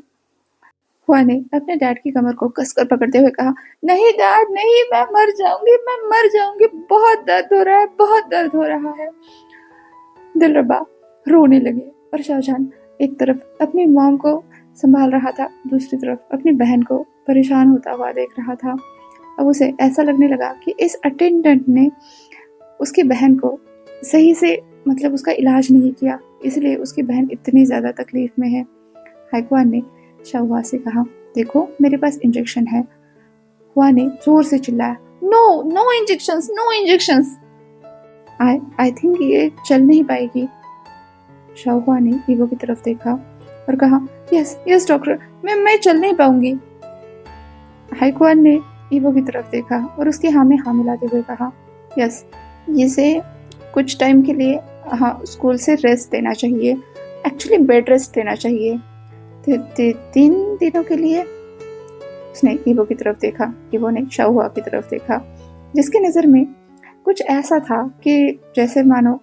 हुआ ने अपने डैड की कमर को कसकर पकड़ते हुए कहा, नहीं डैड नहीं, मैं मर जाऊंगी, बहुत दर्द हो रहा है, बहुत दर्द हो रहा है। दिलरुबा रोने लगे और शाहजहान एक तरफ अपनी मॉम को संभाल रहा था, दूसरी तरफ अपनी बहन को परेशान होता हुआ देख रहा था। अब उसे ऐसा लगने लगा कि इस अटेंडेंट ने उसकी बहन को सही से मतलब उसका इलाज नहीं किया, इसलिए उसकी बहन इतनी ज्यादा तकलीफ में है। हाइक्वान ने शाहुआ से कहा, देखो मेरे पास इंजेक्शन है। हुआ ने जोर से चिल्लाया, no no injections, no injections. I think ये चल नहीं पाएगी। शाहुआ ने ईवो की तरफ देखा और कहा, यस यस डॉक्टर, मैं चल नहीं पाऊंगी। हाइक्वान ने ईवो की तरफ देखा और उसके हाँ में हाँ मिलाते हुए कहा, यस इसे कुछ टाइम के लिए हाँ स्कूल से रेस्ट देना चाहिए, एक्चुअली बेड रेस्ट देना चाहिए 3 दिनों के लिए। उसने ईवो की तरफ देखा। ईवो ने शाहुआ की तरफ देखा, जिसकी नजर में कुछ ऐसा था कि जैसे मानो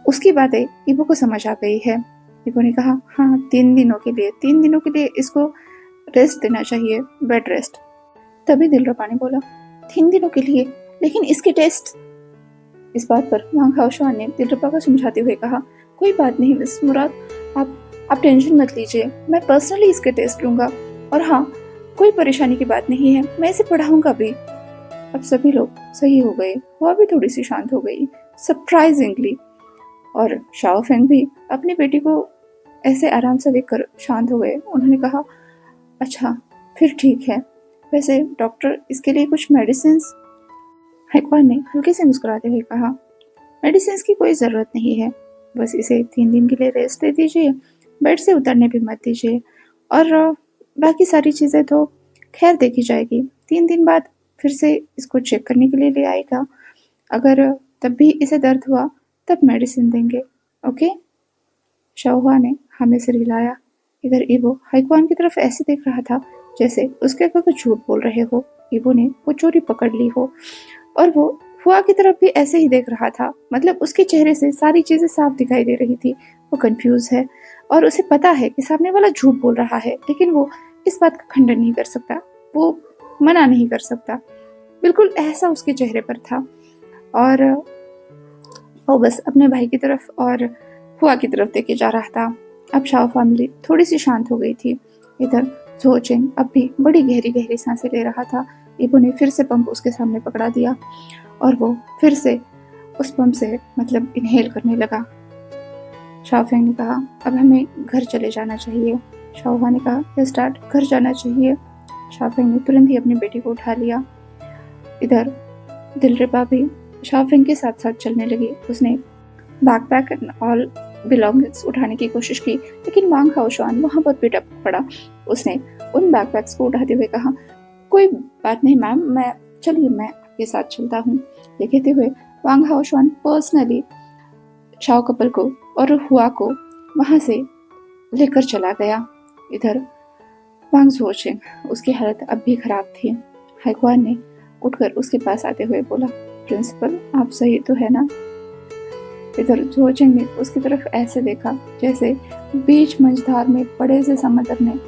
उसकी बातें ईवो को समझ आ गई है। ईवो ने कहा, हाँ 3 दिनों के लिए इसको रेस्ट देना चाहिए, बेड रेस्ट। तभी दिलरुबा ने बोला, 3 दिनों के लिए, लेकिन इसके टेस्ट। इस बात पर वांग हाओशुआन ने दिलरुबा को समझाते हुए कहा, कोई बात नहीं मिस मुराद, आप टेंशन मत लीजिए, मैं पर्सनली इसके टेस्ट लूंगा। और हाँ, कोई परेशानी की बात नहीं है, मैं इसे पढ़ाऊंगा भी। अब सभी लोग सही हो गए, हुआ भी थोड़ी सी शांत हो गई सरप्राइजिंगली। और शाओ फेंग भी अपनी बेटी को ऐसे आराम से देखकर शांत हो गए। उन्होंने कहा, अच्छा फिर ठीक है, वैसे डॉक्टर इसके लिए कुछ मेडिसिन? हैक्वान ने हल्के से मुस्कुराते हुए कहा, मेडिसिन की कोई ज़रूरत नहीं है, बस इसे 3 दिन के लिए रेस्ट दे दीजिए, बेड से उतरने भी मत दीजिए, और बाकी सारी चीज़ें तो खैर देखी जाएगी। 3 दिन बाद फिर से इसको चेक करने के लिए ले आएगा, अगर तब भी इसे दर्द हुआ तब मेडिसिन देंगे, ओके? शाओहुआ ने हमें सिर हिलाया। इधर ईबो हाइक्वान की तरफ ऐसे देख रहा था जैसे उसके अगर कुछ झूठ बोल रहे हो, ईबो ने वो चोरी पकड़ ली हो। और वो हुआ की तरफ भी ऐसे ही देख रहा था, मतलब उसके चेहरे से सारी चीजें साफ दिखाई दे रही थी। वो कंफ्यूज है और उसे पता है कि सामने वाला झूठ बोल रहा है, लेकिन वो इस बात का खंडन नहीं कर सकता, वो मना नहीं कर सकता। बिल्कुल ऐसा उसके चेहरे पर था। और वो बस अपने भाई की तरफ और हुआ की तरफ देखे जा रहा था। अब शाओ फैमिली थोड़ी सी शांत हो गई थी। इधर झो चेंग अब भी बड़ी गहरी गहरी सांसें ले रहा था। ईबो ने फिर से पंप उसके सामने पकड़ा दिया और वो फिर से उस पंप से मतलब इनहेल करने लगा। शाओफेंग ने कहा, अब हमें घर चले जाना चाहिए। शाओहुआ ने कहा, ये स्टार्ट घर जाना चाहिए। शाओफेंग ने तुरंत ही अपनी बेटी को उठा लिया। इधर दिलरुबा भी शाओफेंग के साथ साथ चलने लगी। उसने बैकपैक एंड ऑल बिलोंगिंग्स उठाने की कोशिश की, लेकिन वांग हाओशुआन वहां पर पिट पड़ा। उसने उन बैकपैक्स को उठाते हुए कहा, कोई बात नहीं मैम, मैं आपके साथ चलता हूँ। ये कहते हुए वांग हाओशुआन पर्सनली शाओ कपल को और हुआ को वहां से लेकर चला गया। इधर वांग झोचिंग, उसकी हालत अब भी खराब थी। हाइक्वान ने उठकर उसके पास आते हुए बोला, प्रिंसिपल आप सही तो है ना? इधर झोचिंग ने उसकी तरफ ऐसे देखा जैसे बीच मझधार में बड़े से समंदर ने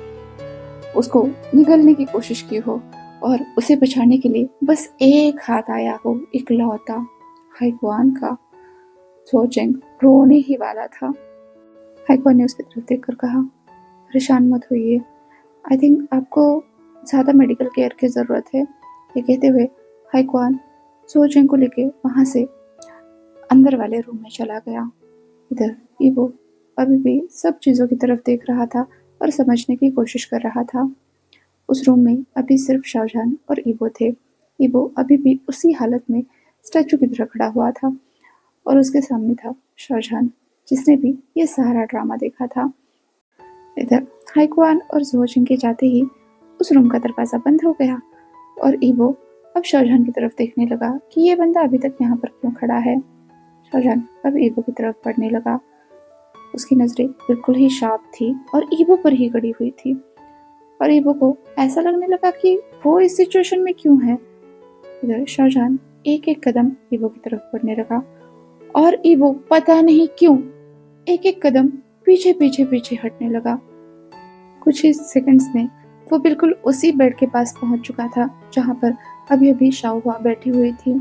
उसको निगलने की कोशिश की हो और उसे बचाने के लिए बस एक हाथ आया हो, इकलौता हाइक्वान का। झोचिंग रोने ही वाला था। हाइक्वान ने उसकी तरफ देखकर कहा, परेशान मत होइए, आई थिंक आपको ज़्यादा मेडिकल केयर की ज़रूरत है। ये कहते हुए हाइक्वान झोचिंग को लेके वहाँ से अंदर वाले रूम में चला गया। इधर ईबो अभी भी सब चीज़ों की तरफ देख रहा था और समझने की कोशिश कर रहा था। उस रूम में अभी सिर्फ शाहजहान और ईबो थे। ईबो अभी भी उसी हालत में स्टैचू की तरह खड़ा हुआ था और उसके सामने था शाहजहान, जिसने भी ये सारा ड्रामा देखा था। इधर हाइक्वान और झोचिंग के जाते ही उस रूम का दरवाज़ा बंद हो गया और ईबो अब शाहजहान की तरफ देखने लगा कि ये बंदा अभी तक यहाँ पर क्यों खड़ा है। शाहजहान अब ईबो की तरफ बढ़ने लगा। उसकी नजरें बिल्कुल ही शार्प थी और ईबो पर ही गड़ी हुई थी और ईबो को ऐसा लगने लगा कि वो इस सिचुएशन में क्यों है। इधर शाहजहान एक एक कदम ईबो की तरफ बढ़ने लगा और ईबो पता नहीं क्यों एक एक कदम पीछे पीछे पीछे हटने लगा। कुछ ही सेकंड्स में वो बिल्कुल उसी बेड के पास पहुंच चुका था जहां पर अभी अभी शाओहुआ बैठी हुई थी।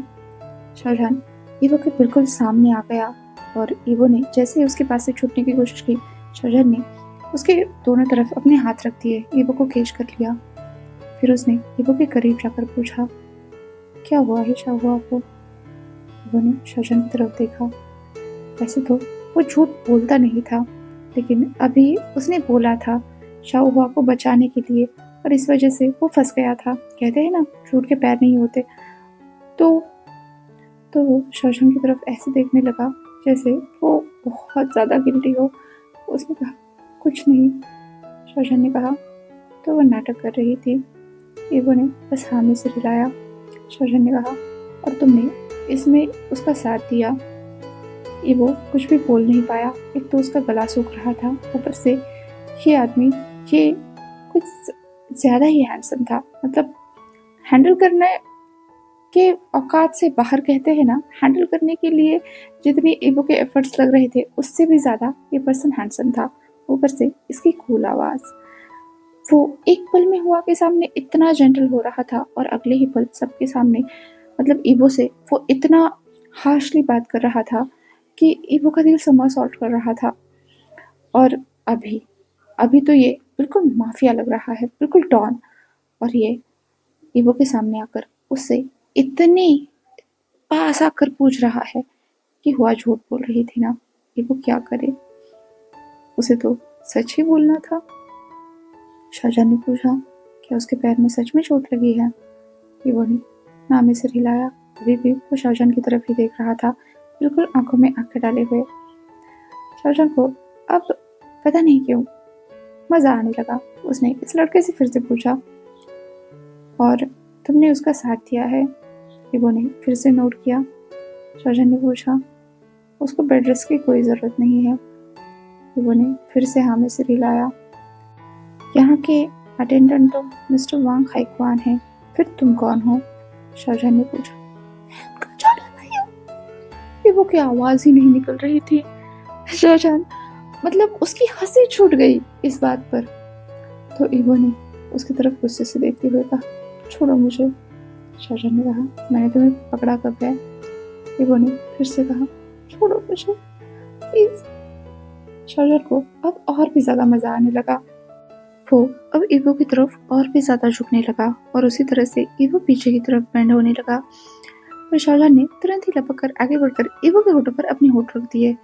शाहजहान ईबो के बिल्कुल सामने आ गया और ईबो ने जैसे ही उसके पास से छूटने की कोशिश की, शाहजहान ने उसके दोनों तरफ अपने हाथ रख दिए, ईबो को कैच कर लिया। फिर उसने ईबो के करीब जाकर पूछा, क्या हुआ है शाओहुआ को? ईबो ने शाहजहान की तरफ देखा। वैसे तो वो झूठ बोलता नहीं था, लेकिन अभी उसने बोला था शाओहुआ को बचाने के लिए और इस वजह से वो फंस गया था। कहते हैं ना, झूठ के पैर नहीं होते। तो वो शाहजहान की तरफ ऐसे देखने लगा जैसे वो बहुत ज़्यादा गिल्टी हो। उसने कहा, कुछ नहीं। शाहजहान ने कहा, तो वो नाटक कर रही थी। ईबो ने बस हाँ में सिर हिलाया। शाहजहान ने कहा, और तुमने इसमें उसका साथ दिया। ईबो कुछ भी बोल नहीं पाया। एक तो उसका गला सूख रहा था, ऊपर से ये आदमी ये कुछ ज़्यादा ही हैंडसम था, मतलब हैंडल करने के औकात से बाहर। कहते हैं ना, हैंडल करने के लिए जितने ईबो के एफर्ट्स लग रहे थे उससे भी ज़्यादा ये पर्सन हैंडसम था। ऊपर से इसकी कूल आवाज़। वो एक पल में हुआ के सामने इतना जेंटल हो रहा था और अगले ही पल सबके सामने मतलब ईवो से वो इतना हार्शली बात कर रहा था कि ईवो का दिल समरसॉल्ट कर रहा था। और अभी अभी तो ये बिल्कुल माफिया लग रहा है, बिल्कुल डॉन। और ये ईवो के सामने आकर उससे इतने पास आकर पूछ रहा है कि हुआ झूठ बोल रही थी ना, ईवो क्या करे, उसे तो सच ही बोलना था। शाहजहां ने पूछा, क्या उसके पैर में सच में चोट लगी है? ईवो ने नाम में सिर हिलाया। अभी भी वो शाहजहां की तरफ ही देख रहा था, बिल्कुल आंखों में आंखें डाले हुए। शाहजहां को अब पता नहीं क्यों मजा आने लगा। उसने इस लड़के से फिर से पूछा, और तुमने उसका साथ दिया है? ईवो ने फिर से नोट किया। शाहजहां ने पूछा, उसको बेड रेस्ट की कोई जरूरत नहीं है। ईवो ने फिर से हाँ में सिर हिलाया। यहाँ के अटेंडेंट तो मिस्टर वांग हाइक्वान हैं, फिर तुम कौन हो? शाहजहां ने पूछा। ईवो की आवाज ही नहीं निकल रही थी। शाहजहां मतलब उसकी हंसी छूट गई इस बात पर। तो ईवो ने उसकी तरफ गुस्से से देखते हुए कहा, छोड़ो मुझे। शाहजहां ने कहा, मैंने तुम्हें पकड़ा कब है? ईवो ने फिर से कहा, छोड़ो मुझे प्लीज। शाहजहां को अब और भी ज्यादा मजा आने लगा। वो अब ईवो की तरफ और भी ज्यादा झुकने लगा और उसी तरह से ईवो पीछे की तरफ बेंड होने लगा। और शाहजहां ने तुरंत ही लपक कर आगे बढ़कर ईवो के होठों पर अपनी होठ रख दिए।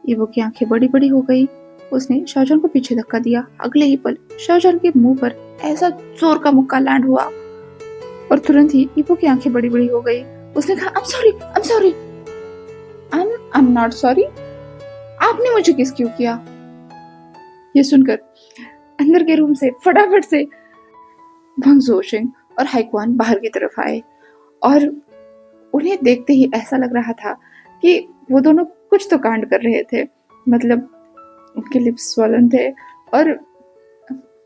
ईवो की आंखें बड़ी बड़ी हो गई। उसने शाहजहां को पीछे धक्का दिया। अगले ही पल शाहजहां के मुंह पर ऐसा जोर का मुक्का लैंड हुआ और तुरंत ही ईवो की आंखें बड़ी बड़ी हो गई। उसने कहा, I am sorry, I am not sorry. आपने मुझे किस क्यों किया? ये सुनकर अंदर के रूम से फटाफट से वांग जोशिंग और हाइक्वान बाहर की तरफ आए और उन्हें देखते ही ऐसा लग रहा था कि वो दोनों कुछ तो कांड कर रहे थे। मतलब उनके लिप्स स्वलन थे और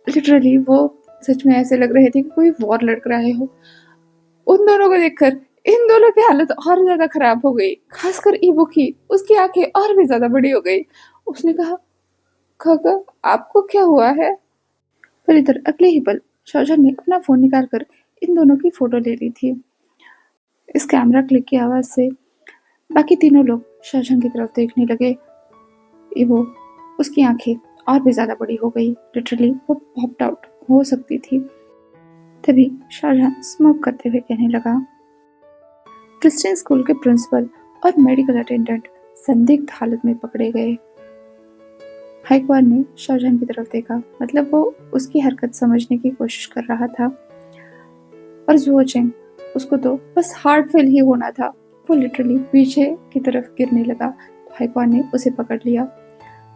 लिटरली वो सच में ऐसे लग रहे थे कि कोई वॉर लड़ रहे हो। उन दोनों को देखकर इन दोनों की हालत और ज्यादा खराब हो गई, खासकर ईवो की। उसकी आंखें और भी ज्यादा बड़ी हो गई। उसने कहा, काका आपको क्या हुआ है? पर इधर अगले ही पल शाहजहां ने अपना फोन निकालकर इन दोनों की फोटो ले ली थी। इस कैमरा क्लिक की आवाज से बाकी तीनों लोग शाहजहां की तरफ देखने लगे। वो उसकी आंखें और भी ज्यादा बड़ी हो गई, लिटरली वो पॉप्ड आउट हो सकती थी। तभी शाहजहां स्मोक करते हुए कहने लगा, क्रिश्चियन स्कूल के प्रिंसिपल और मेडिकल अटेंडेंट संदिग्ध हालत में पकड़े गए। हाइक्वान ने शाहजहां की तरफ देखा, मतलब वो उसकी हरकत समझने की कोशिश कर रहा था। और जोचिंग, उसको तो बस हार्ट फेल ही होना था। वो लिटरली पीछे की तरफ गिरने लगा। तो हाइक्वान ने उसे पकड़ लिया।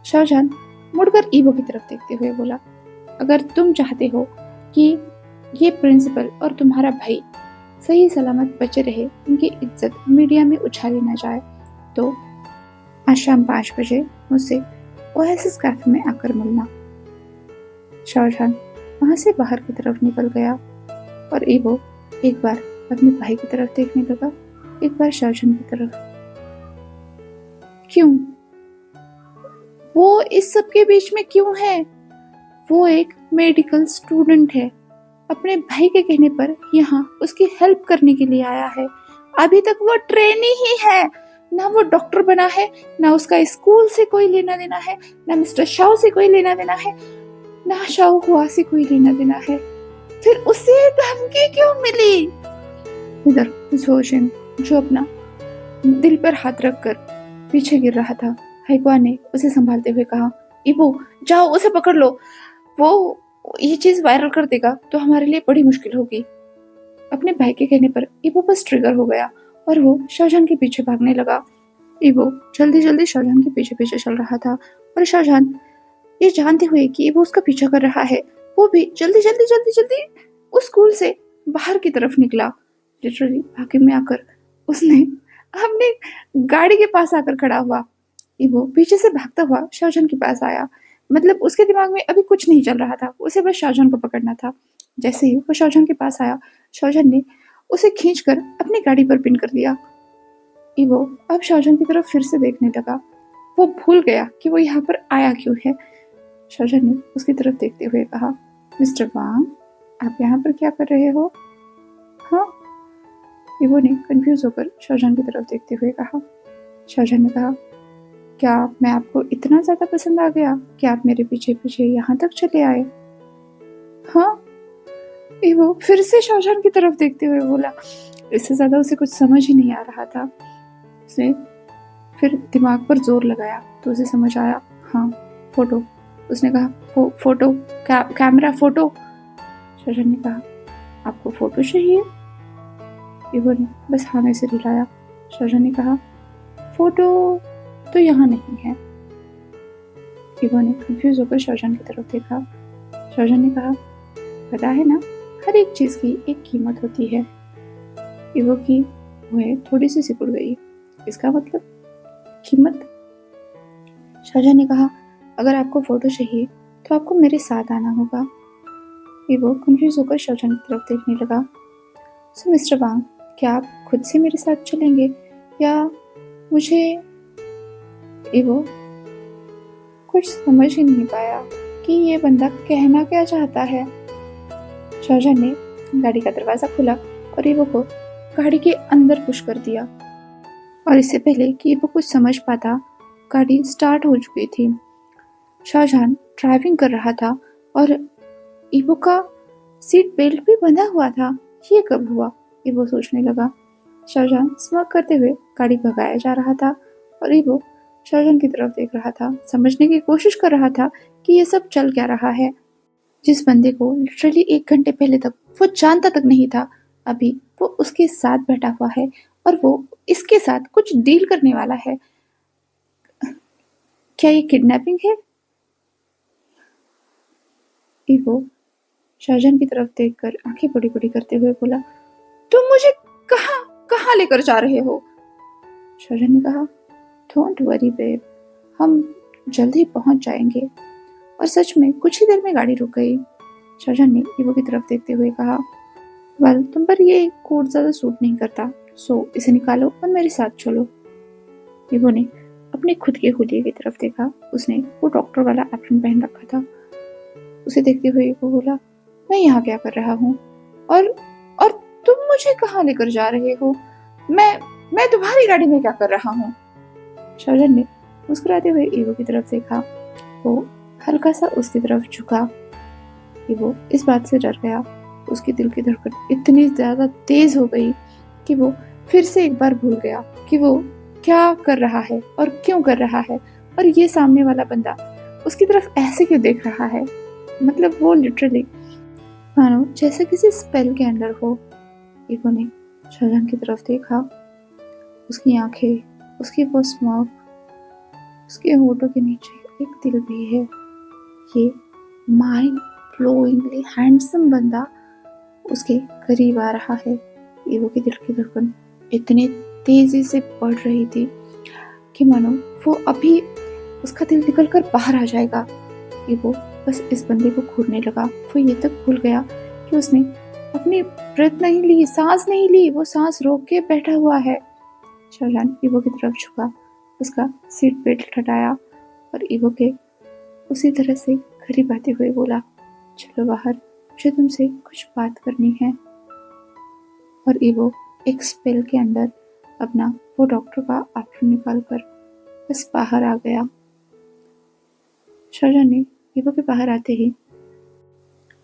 शाहजहां मुड़कर ईवो की तरफ देखते हुए बोला, अगर तुम चाहते हो कि ये प्रिंसिपल और तुम्हारा भाई सही सलामत बचे रहे, उनकी इज्जत मीडिया में उछाली न जाए, तो आज शाम 5 बजे मुझसे ओएसिस कैफे में आकर मिलना। शाहजहां वहां से बाहर की तरफ निकल गया और ईवो एक बार अपने भाई की तरफ देखने लगा, एक बार शाहजहां की तरफ। क्यों? वो इस सब के बीच में क्यों है? वो एक मेडिकल स्टूडेंट है, अपने भाई के कहने पर यहाँ उसकी हेल्प करने के लिए आया है। अभी तक वो ट्रेनी ही है, ना वो डॉक्टर बना है, ना उसका स्कूल से कोई लेना देना है, ना मिस्टर शाओ से कोई लेना देना है, ना शाओ हुआ से कोई लेना देना है। फिर उसे धमकी क्यों मिली? इधर जोशिन, जो अपना दिल पर हाथ रखकर पीछे गिर रहा था, हाइक्वान ने उसे संभालते हुए कहा, इबो जाओ उसे पकड़ लो, वो ये चीज वायरल कर देगा तो हमारे लिए बड़ी मुश्किल होगी। अपने भाई के कहने पर इबो बस ट्रिगर हो गया और वो शाहजहां के पीछे भागने लगा। इबो जल्दी जल्दी शाहजहां के पीछे पीछे चल रहा था और शाहजहां ये जानते हुए कि इबो उसका पीछा कर रहा है, वो भी जल्दी जल्दी जल्दी जल्दी उस स्कूल से बाहर की तरफ निकला। लिटरली भागे में आकर उसने अपने गाड़ी के पास आकर खड़ा हुआ। इबो पीछे से भागता हुआ शाहजहां के पास आया। मतलब उसके दिमाग में अभी कुछ नहीं चल रहा था, उसे बस शाहजहां को पकड़ना था। जैसे ही वो शाहजहां के पास आया, शाहजहां ने उसे खींचकर अपनी गाड़ी पर पिन कर दिया। इबो अब शाहजहां की तरफ फिर से देखने लगा। वो भूल गया कि वो यहाँ पर आया क्यों है। शाहजहां ने उसकी तरफ देखते हुए कहा, मिस्टर वांग, आप यहाँ पर क्या कर रहे हो? हाँ, ईवो ने कंफ्यूज होकर शाहजहां की तरफ देखते हुए कहा। शाहजहां ने कहा, क्या मैं आपको इतना ज्यादा पसंद आ गया कि आप मेरे पीछे पीछे यहाँ तक चले आए? हाँ, ईवो फिर से शाहजहां की तरफ देखते हुए बोला। इससे ज्यादा उसे कुछ समझ ही नहीं आ रहा था। उसने फिर दिमाग पर जोर लगाया तो उसे समझ आया। हाँ, फोटो। उसने कहा, फोटो, कैमरा, फोटो। शाहजहां ने कहा, आपको फोटो चाहिए? ईवो ने बस हाँ में सिर हिलाया। शाहजहां ने कहा, फोटो तो यहाँ नहीं है। ईवो ने कंफ्यूज होकर शाहजहां की तरफ देखा। शाहजहां ने कहा, पता है ना, हर एक चीज की एक कीमत होती है। ईवो की वह थोड़ी सी सिकुड़ गई। इसका मतलब कीमत? शाहजहां ने कहा, अगर आपको फोटो चाहिए तो आपको मेरे साथ आना होगा। ईवो कंफ्यूज होकर शाहजहां की तरफ देखने लगा। सो मिस्टर वांग, क्या आप खुद से मेरे साथ चलेंगे या मुझे? ईवो कुछ समझ ही नहीं पाया कि ये बंदा कहना क्या चाहता है। शाहजहां ने गाड़ी का दरवाजा खोला और ईवो को गाड़ी के अंदर पुश कर दिया। और इससे पहले कि ईवो कुछ समझ पाता, गाड़ी स्टार्ट हो चुकी थी। शाहजहां ड्राइविंग कर रहा था और ईवो का सीट बेल्ट भी बंधा हुआ था। ये कब हुआ? ईवो सोचने लगा। शाहजहां स्मोक करते हुए गाड़ी भगाया जा रहा था और ईवो शाहजहां की तरफ देख रहा था, समझने की कोशिश कर रहा था कि ये सब चल क्या रहा है। जिस बंदे को लिटरली 1 घंटे पहले तक वो जानता तक नहीं था, अभी वो उसके साथ बैठा हुआ है और वो इसके साथ कुछ डील करने वाला है। क्या ये किडनैपिंग है? ईवो शाहजहां की तरफ देखकर आंखें बड़ी बड़ी करते हुए बोला, तुम मुझे कहाँ कहाँ लेकर जा रहे हो? शाहजहां ने कहा, डोंट वरी बेब, हम जल्दी पहुंच जाएंगे। और सच में कुछ ही देर में गाड़ी रुक गई। शाहजहां ने ईवो की तरफ देखते हुए कहा, वेल, तुम पर ये कोट ज्यादा सूट नहीं करता, सो इसे निकालो और मेरे साथ चलो। ईवो ने अपने खुद के हुलिये की तरफ देखा। उसने वो डॉक्टर वाला एप्रन पहन रखा था। उसे देखते हुए ईवो बोला, मैं यहाँ क्या कर रहा हूँ? और तुम मुझे कहाँ लेकर जा रहे हो? मैं तुम्हारी गाड़ी में क्या कर रहा हूँ? शाहजहां ने मुस्कुराते हुए ईवो की तरफ देखा। वो हल्का सा उसकी तरफ झुका। ईवो इस बात से डर गया। उसके दिल की धड़कन इतनी ज्यादा तेज हो गई कि वो फिर से एक बार भूल गया कि वो क्या कर रहा है और क्यों कर रहा है, और ये सामने वाला बंदा उसकी तरफ ऐसे क्यों देख रहा है। मतलब वो लिटरली मानो जैसे किसी स्पेल के अंदर हो। ईवो ने शाहजहां की तरफ देखा। उसकी आंखें, उसकी वो स्मोक, उसके होठों के नीचे एक दिल भी है। ये माइंड ब्लोइंगली हैंडसम बंदा उसके करीब आ रहा है। ईवो की दिल की धड़कन इतनी तेजी से बढ़ रही थी कि मानो वो अभी उसका दिल निकलकर बाहर आ जाएगा। ईवो बस इस बंदे को घूरने लगा। वो ये तक भूल गया कि उसने अपनी ब्रेथ नहीं ली, सांस नहीं ली, वो सांस रोक के बैठा हुआ है। शाहजहां ईवो की तरफ झुका, उसका सीट बेल्ट हटाया और ईवो के उसी तरह से करीब आते हुए बोला, चलो बाहर, मुझे तुमसे कुछ बात करनी है। और ईवो एक स्पेल के अंदर अपना वो डॉक्टर का एप्रन निकालकर बस बाहर आ गया। शाहजहां ने ईवो के बाहर आते ही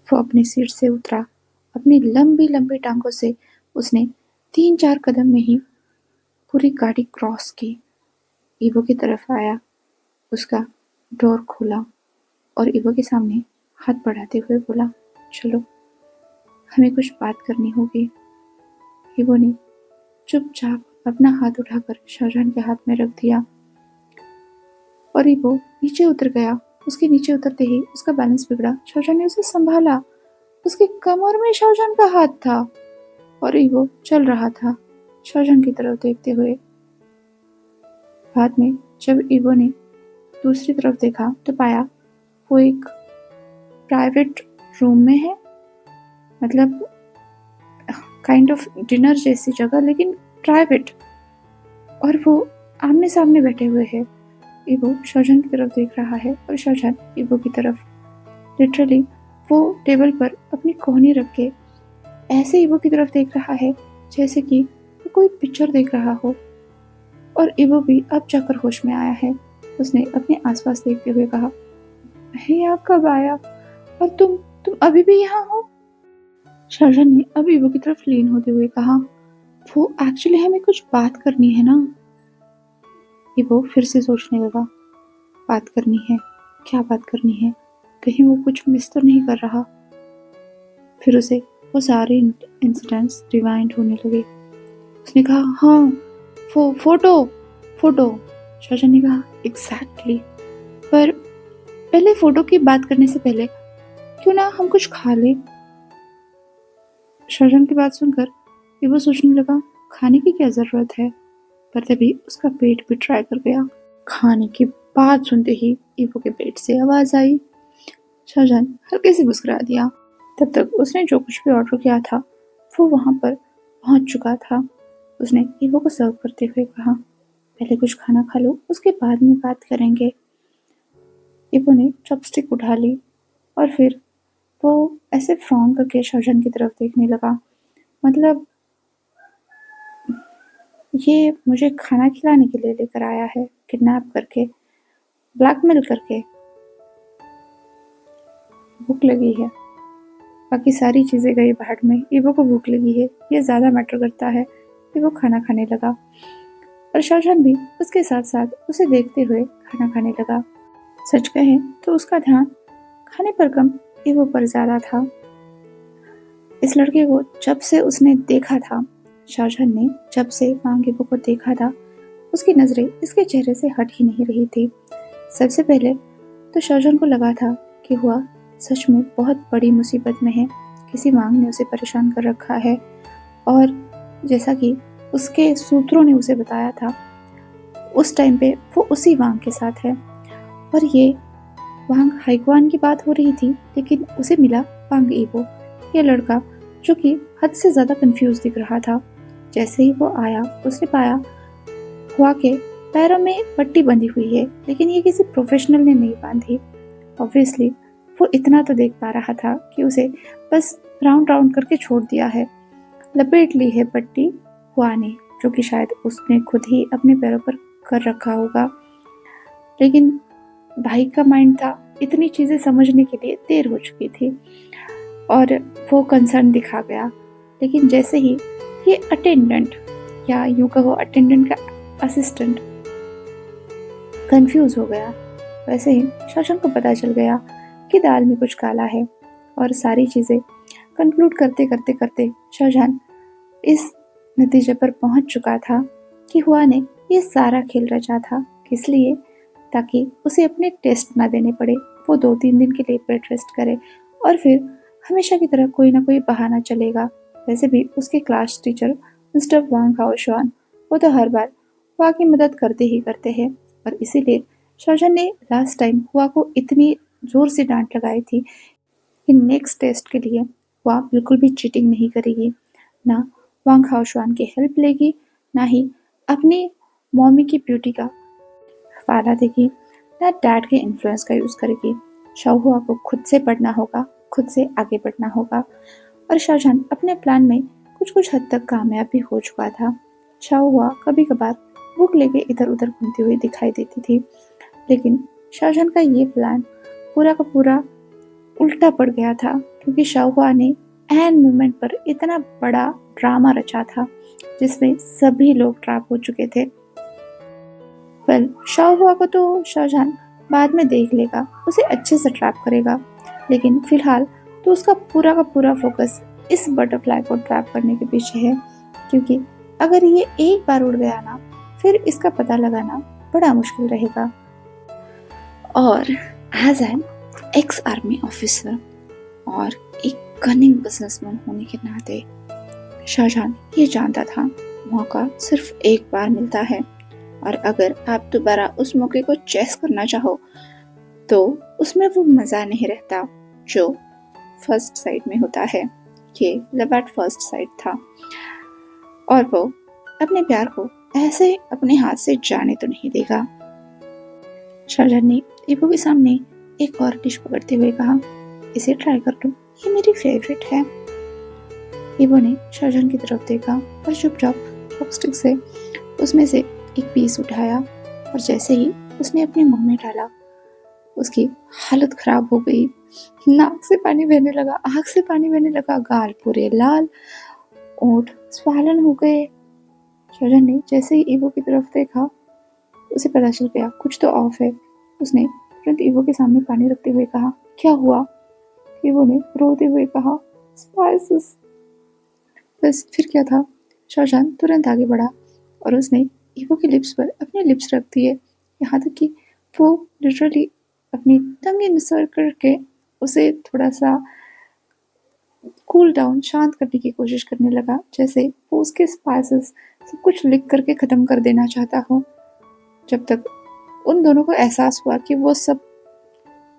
वो अपनी सीट से उतरा। अपनी लंबी लंबी टांगों से उसने 3-4 कदम में ही पूरी गाड़ी क्रॉस की। ईवो की तरफ आया, उसका डोर खोला और ईवो के सामने हाथ बढ़ाते हुए बोला, चलो, हमें कुछ बात करनी होगी। ईवो ने चुपचाप अपना हाथ उठाकर शाहजहां के हाथ में रख दिया और ईवो नीचे उतर गया। उसके नीचे उतरते ही उसका बैलेंस बिगड़ा। शाहजहां ने उसे संभाला। उसके कमर में शाहजहां का हाथ था और ईवो चल रहा था शाहजहां की तरफ देखते हुए। बाद में जब ईवो ने दूसरी तरफ देखा तो पाया वो एक प्राइवेट रूम में है, मतलब काइंड ऑफ डिनर जैसी जगह, लेकिन प्राइवेट। और वो आमने सामने बैठे हुए हैं। ईवो शाहजहां की तरफ देख रहा है और शाहजहां ईवो की तरफ। लिटरली वो टेबल पर अपनी कोहनी रख के ऐसे ईवो की तरफ देख रहा है जैसे कि वो कोई पिक्चर देख रहा हो। और ईवो भी अब जाकर होश में आया है। उसने अपने आसपास देखते हुए कहा, यहाँ कब आया? और तुम अभी भी यहाँ हो? शाहजहां ने अब ईवो की तरफ लीन होते हुए कहा, वो एक्चुअली हमें कुछ बात करनी है ना। ईवो फिर से सोचने लगा, बात करनी है? क्या बात करनी है? कहीं वो कुछ मिस तो नहीं कर रहा? फिर उसे वो सारे इंसिडेंट्स रिवाइंड होने लगे। उसने कहा, हाँ वो फोटो फोटो। शाहजहां ने कहा, एग्जैक्टली। पर पहले फोटो की बात करने से पहले क्यों ना हम कुछ खा ले। शाहजहां की बात सुनकर ईवो सोचने लगा, खाने की क्या जरूरत है? पर तभी उसका पेट भी ट्राई कर गया। खाने की बात सुनते ही ईवो के पेट से आवाज आई। शाहजहां हल्के से मुस्कुरा दिया। तब तक उसने जो कुछ भी ऑर्डर किया था वो वहां पर पहुंच चुका था। उसने ईवो को सर्व करते हुए कहा, पहले कुछ खाना खा लो, उसके बाद में बात करेंगे। ईवो ने चॉपस्टिक उठा ली और फिर वो ऐसे फ्रॉन करके शाहजहां की तरफ देखने लगा। मतलब ये मुझे खाना खिलाने के लिए लेकर आया है, किडनैप करके, ब्लैकमेल करके। भूख लगी है, बाकी सारी चीजें गई भाड़ में, ईवो को भूख लगी है, ये ज्यादा मैटर करता है। ईवो खाना खाने लगा और शाहजहां भी उसके साथ साथ उसे देखते हुए खाना खाने लगा। सच कहें तो उसका ध्यान खाने पर कम ईवो पर ज्यादा था। इस लड़के को जब से उसने देखा था, शाहजहां ने जब से वांग ईवो को देखा था, उसकी नजरें इसके चेहरे से हट ही नहीं रही थी। सबसे पहले तो शाहजहां को लगा था कि हुआ सच में बहुत बड़ी मुसीबत में है, किसी वांग ने उसे परेशान कर रखा है। और जैसा कि उसके सूत्रों ने उसे बताया था, उस टाइम पे वो उसी वांग के साथ है। और ये वांग हाइक्वान की बात हो रही थी, लेकिन उसे मिला वांग ईवो, ये लड़का जो कि हद से ज्यादा कंफ्यूज दिख रहा था। जैसे ही वो आया उसने पाया हुआ के पैरों में पट्टी बंधी हुई है, लेकिन ये किसी प्रोफेशनल ने नहीं बांधी। ऑब्वियसली वो इतना तो देख पा रहा था कि उसे बस राउंड राउंड करके छोड़ दिया है। लपेट ली है पट्टी हुआ ने, जो कि शायद उसने खुद ही अपने पैरों पर कर रखा होगा। लेकिन भाई का माइंड था, इतनी चीजें समझने के लिए देर हो चुकी थी और वो कंसर्न दिखा गया। लेकिन जैसे ही ये अटेंडेंट, या यूं कहो अटेंडेंट का असिस्टेंट, कंफ्यूज हो गया, वैसे ही शाहजहां को पता चल गया कि दाल में कुछ काला है। और सारी चीजें कंक्लूड करते करते करते शाहजहां इस नतीजे पर पहुंच चुका था कि हुआ ने ये सारा खेल रचा था। किस लिए? ताकि उसे अपने टेस्ट ना देने पड़े, वो 2-3 दिन के लिए बेड रेस्ट करे और फिर हमेशा की तरह कोई ना कोई बहाना चलेगा। वैसे भी उसके क्लास टीचर मिस्टर वांग हाओशुआन, वो तो हर बार हुआ की मदद करते ही करते हैं। और इसीलिए शाहजहां ने लास्ट टाइम हुआ को इतनी जोर से डांट लगाई थी कि नेक्स्ट टेस्ट के लिए हुआ बिल्कुल भी चीटिंग नहीं करेगी, ना वांग हाओशुआन की हेल्प लेगी, ना ही अपनी मॉमी की ब्यूटी का हवाला देगी, ना डैड के इन्फ्लुएंस का यूज करेगी। शाहुआ को खुद से पढ़ना होगा, खुद से आगे बढ़ना होगा। और शाहजहां अपने प्लान में कुछ कुछ हद तक कामयाब भी हो चुका था। शाहुआ कभी कभार बुक लेके इधर उधर घूमती हुई दिखाई देती थी, लेकिन शाहजहां का ये प्लान पूरा का पूरा उल्टा पड़ गया था, क्योंकि शाहुआ ने एन मोमेंट पर इतना बड़ा ड्रामा रचा था जिसमें सभी लोग ट्रैप हो चुके थे। वेल, शाहुआ को तो शाहजहां बाद में देख लेगा, उसे अच्छे से ट्रैप करेगा, लेकिन फिलहाल तो उसका पूरा का पूरा फोकस इस बटरफ्लाई को ट्रैप करने के पीछे है, क्योंकि अगर ये एक बार उड़ गया ना, फिर इसका पता लगाना बड़ा मुश्किल रहेगा। और as an ex army officer और एक कनिंग बिजनेसमैन होने के नाते शाहजहां ये जानता था मौका सिर्फ एक बार मिलता है, और अगर आप दोबारा उस मौके को चेस करना चाहो तो उसमें वो मजा नहीं रहता जो फर्स्ट साइट में होता है। ये लव एट फर्स्ट साइट था और वो अपने प्यार को ऐसे अपने हाथ से जाने तो नहीं देगा। शाहजहां ने ईवो के सामने एक और डिश पकड़ते हुए कहा, इसे ट्राई कर लो, ये मेरी फेवरेट है। इवो ने शाहजहान की तरफ देखा और चुपचाप चॉपस्टिक से उसमें से एक पीस उठाया और जैसे ही उसने अपने मुंह में डाला उसकी हालत खराब हो गई। नाक से पानी बहने लगा, आँख से पानी बहने लगा, गाल पूरे लाल, ओंठ स्वालन हो गए। शाहजहान ने जैसे ही ईवो की तरफ देखा उसे पता चल गया कुछ तो ऑफ है। उसने तुरंत ईवो के सामने पानी रखते हुए कहा, क्या हुआ? ईवो ने रोते हुए कहा, स्पाइसेस। बस फिर क्या था, शाहजहान तुरंत आगे बढ़ा और उसने ईवो के लिप्स पर अपने लिप्स रख दिए, यहाँ तक कि वो लिटरली अपनी टंग निसर करके उसे थोड़ा सा कूल डाउन, शांत करने की कोशिश करने लगा, जैसे वो उसके स्पाइसेस सब कुछ लिख करके ख़त्म कर देना चाहता हो। जब तक उन दोनों को एहसास हुआ कि वो सब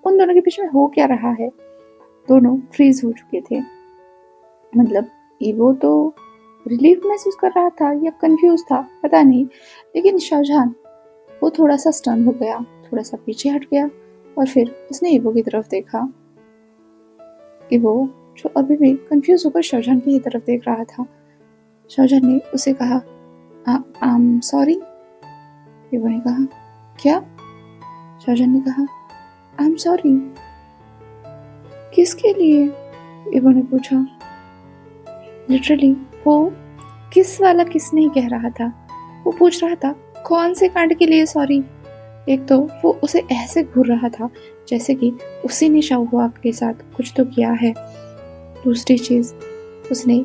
उन दोनों के बीच में हो क्या रहा है। दोनों फ्रीज हो चुके थे। मतलब ईवो तो रिलीफ महसूस कर रहा था या कंफ्यूज था, पता नहीं, लेकिन शाहजहान वो थोड़ा सा स्टन हो गया, थोड़ा सा पीछे हट गया और फिर उसने ईवो की तरफ देखा। ईवो जो अभी भी कंफ्यूज होकर शाहजहान की तरफ देख रहा था। शाहजहान ने उसे कहा, आई एम सॉरी। ईवो ने कहा, क्या? शाहजहान ने कहा, आई एम सॉरी। किसके लिए? ईवो ने पूछा। लिटरली वो किस वाला किस नहीं कह रहा था, वो पूछ रहा था कौन से कांड के लिए सॉरी। एक तो वो उसे ऐसे घूर रहा था जैसे कि उसी ने शाहुआ के साथ कुछ तो किया है। दूसरी चीज, उसने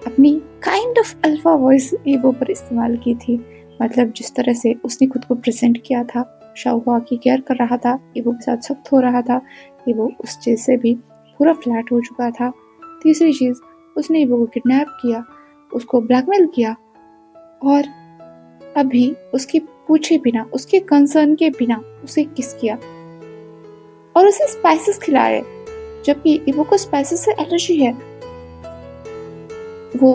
अपनी kind of alpha voice evo पर इस्तेमाल की थी। मतलब जिस तरह से उसने खुद को प्रेजेंट किया था, शाहुआ की केयर कर रहा था, ईवो के साथ सख्त हो रहा था, ईवो उस चीज से भी पूरा फ्लैट हो चुका था। तीसरी चीज, उसने ईवो को किडनैप किया, उसको ब्लैकमेल किया और अभी उसके पूछे बिना, उसके कंसर्न के बिना उसे किस किया और उसे स्पाइसेस खिलाए, जबकि ईवो को स्पाइसेस से एलर्जी है। वो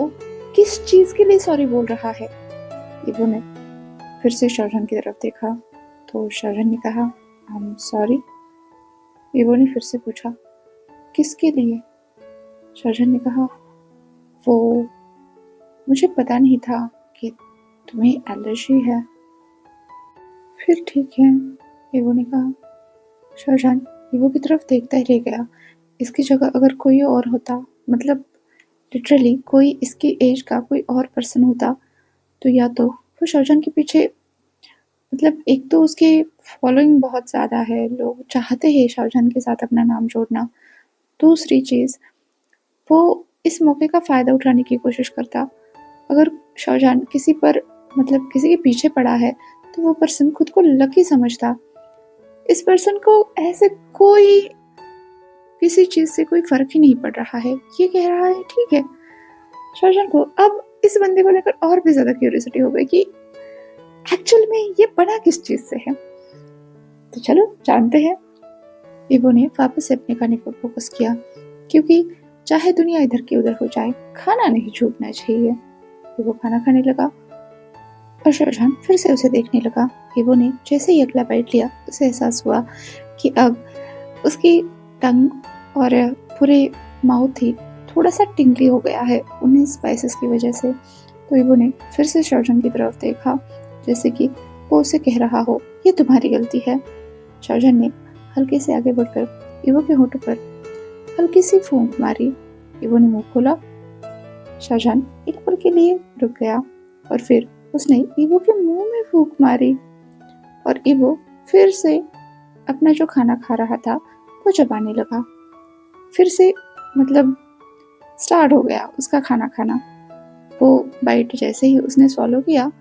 किस चीज के लिए सॉरी बोल रहा है? ईवो ने फिर से शाहजहान की तरफ देखा तो शाहजहान ने कहा, आई एम सॉरी। ईवो ने फिर से पूछा, किसके लिए? शाहजहान ने कहा, वो मुझे पता नहीं था कि तुम्हें एलर्जी है। फिर ठीक है, ईवो ने कहा। शाहजहान ईवो की तरफ देखता ही रह गया। इसकी जगह अगर कोई और होता, मतलब लिटरली कोई इसकी एज का कोई और पर्सन होता, तो या तो वो शाहजहान के पीछे, मतलब एक तो उसकी फॉलोइंग बहुत ज़्यादा है, लोग चाहते हैं शाहजहान के साथ अपना नाम जोड़ना। दूसरी चीज़, वो इस मौके का फ़ायदा उठाने की कोशिश करता। अगर शाहजहान किसी पर, मतलब किसी के पीछे पड़ा है, तो वो पर्सन खुद को लकी समझता। इस पर्सन को ऐसे कोई किसी चीज़ से कोई फ़र्क ही नहीं पड़ रहा है, ये कह रहा है ठीक है। शाहजहान को अब इस बंदे को लेकर और भी ज़्यादा क्यूरियोसिटी हो गई कि एक्चुअल में ये बना किस चीज़ से है। तो चलो जानते हैं। ईवो ने वापस से अपने खाने पर फोकस किया, क्योंकि चाहे दुनिया इधर की उधर हो जाए, खाना नहीं छूटना चाहिए। ईवो खाना खाने लगा और शाहजहान फिर से उसे देखने लगा। ईवो ने जैसे ही अगला बाइट लिया, उसे एहसास हुआ कि अब उसकी टंग और पूरे माउथ ही थोड़ा सा टिंगली हो गया है उन्हीं स्पाइसेस की वजह से। तो ईवो ने फिर से शाहजहान की तरफ देखा, जैसे कि वो उसे कह रहा हो, ये तुम्हारी गलती है। शाहजहान ने हल्के से आगे बढ़कर ईवो के होठों पर हल्की सी फूंक मारी। ईवो ने मुंह खोला। शाहजहान एक पल के लिए रुक गया और फिर उसने ईवो के मुंह में फूंक मारी और ईवो फिर से अपना जो खाना खा रहा था वो चबाने लगा। फिर से मतलब स्टार्ट हो गया उसका खाना खाना। वो बाइट जैसे ही उसने स्वॉलो किया,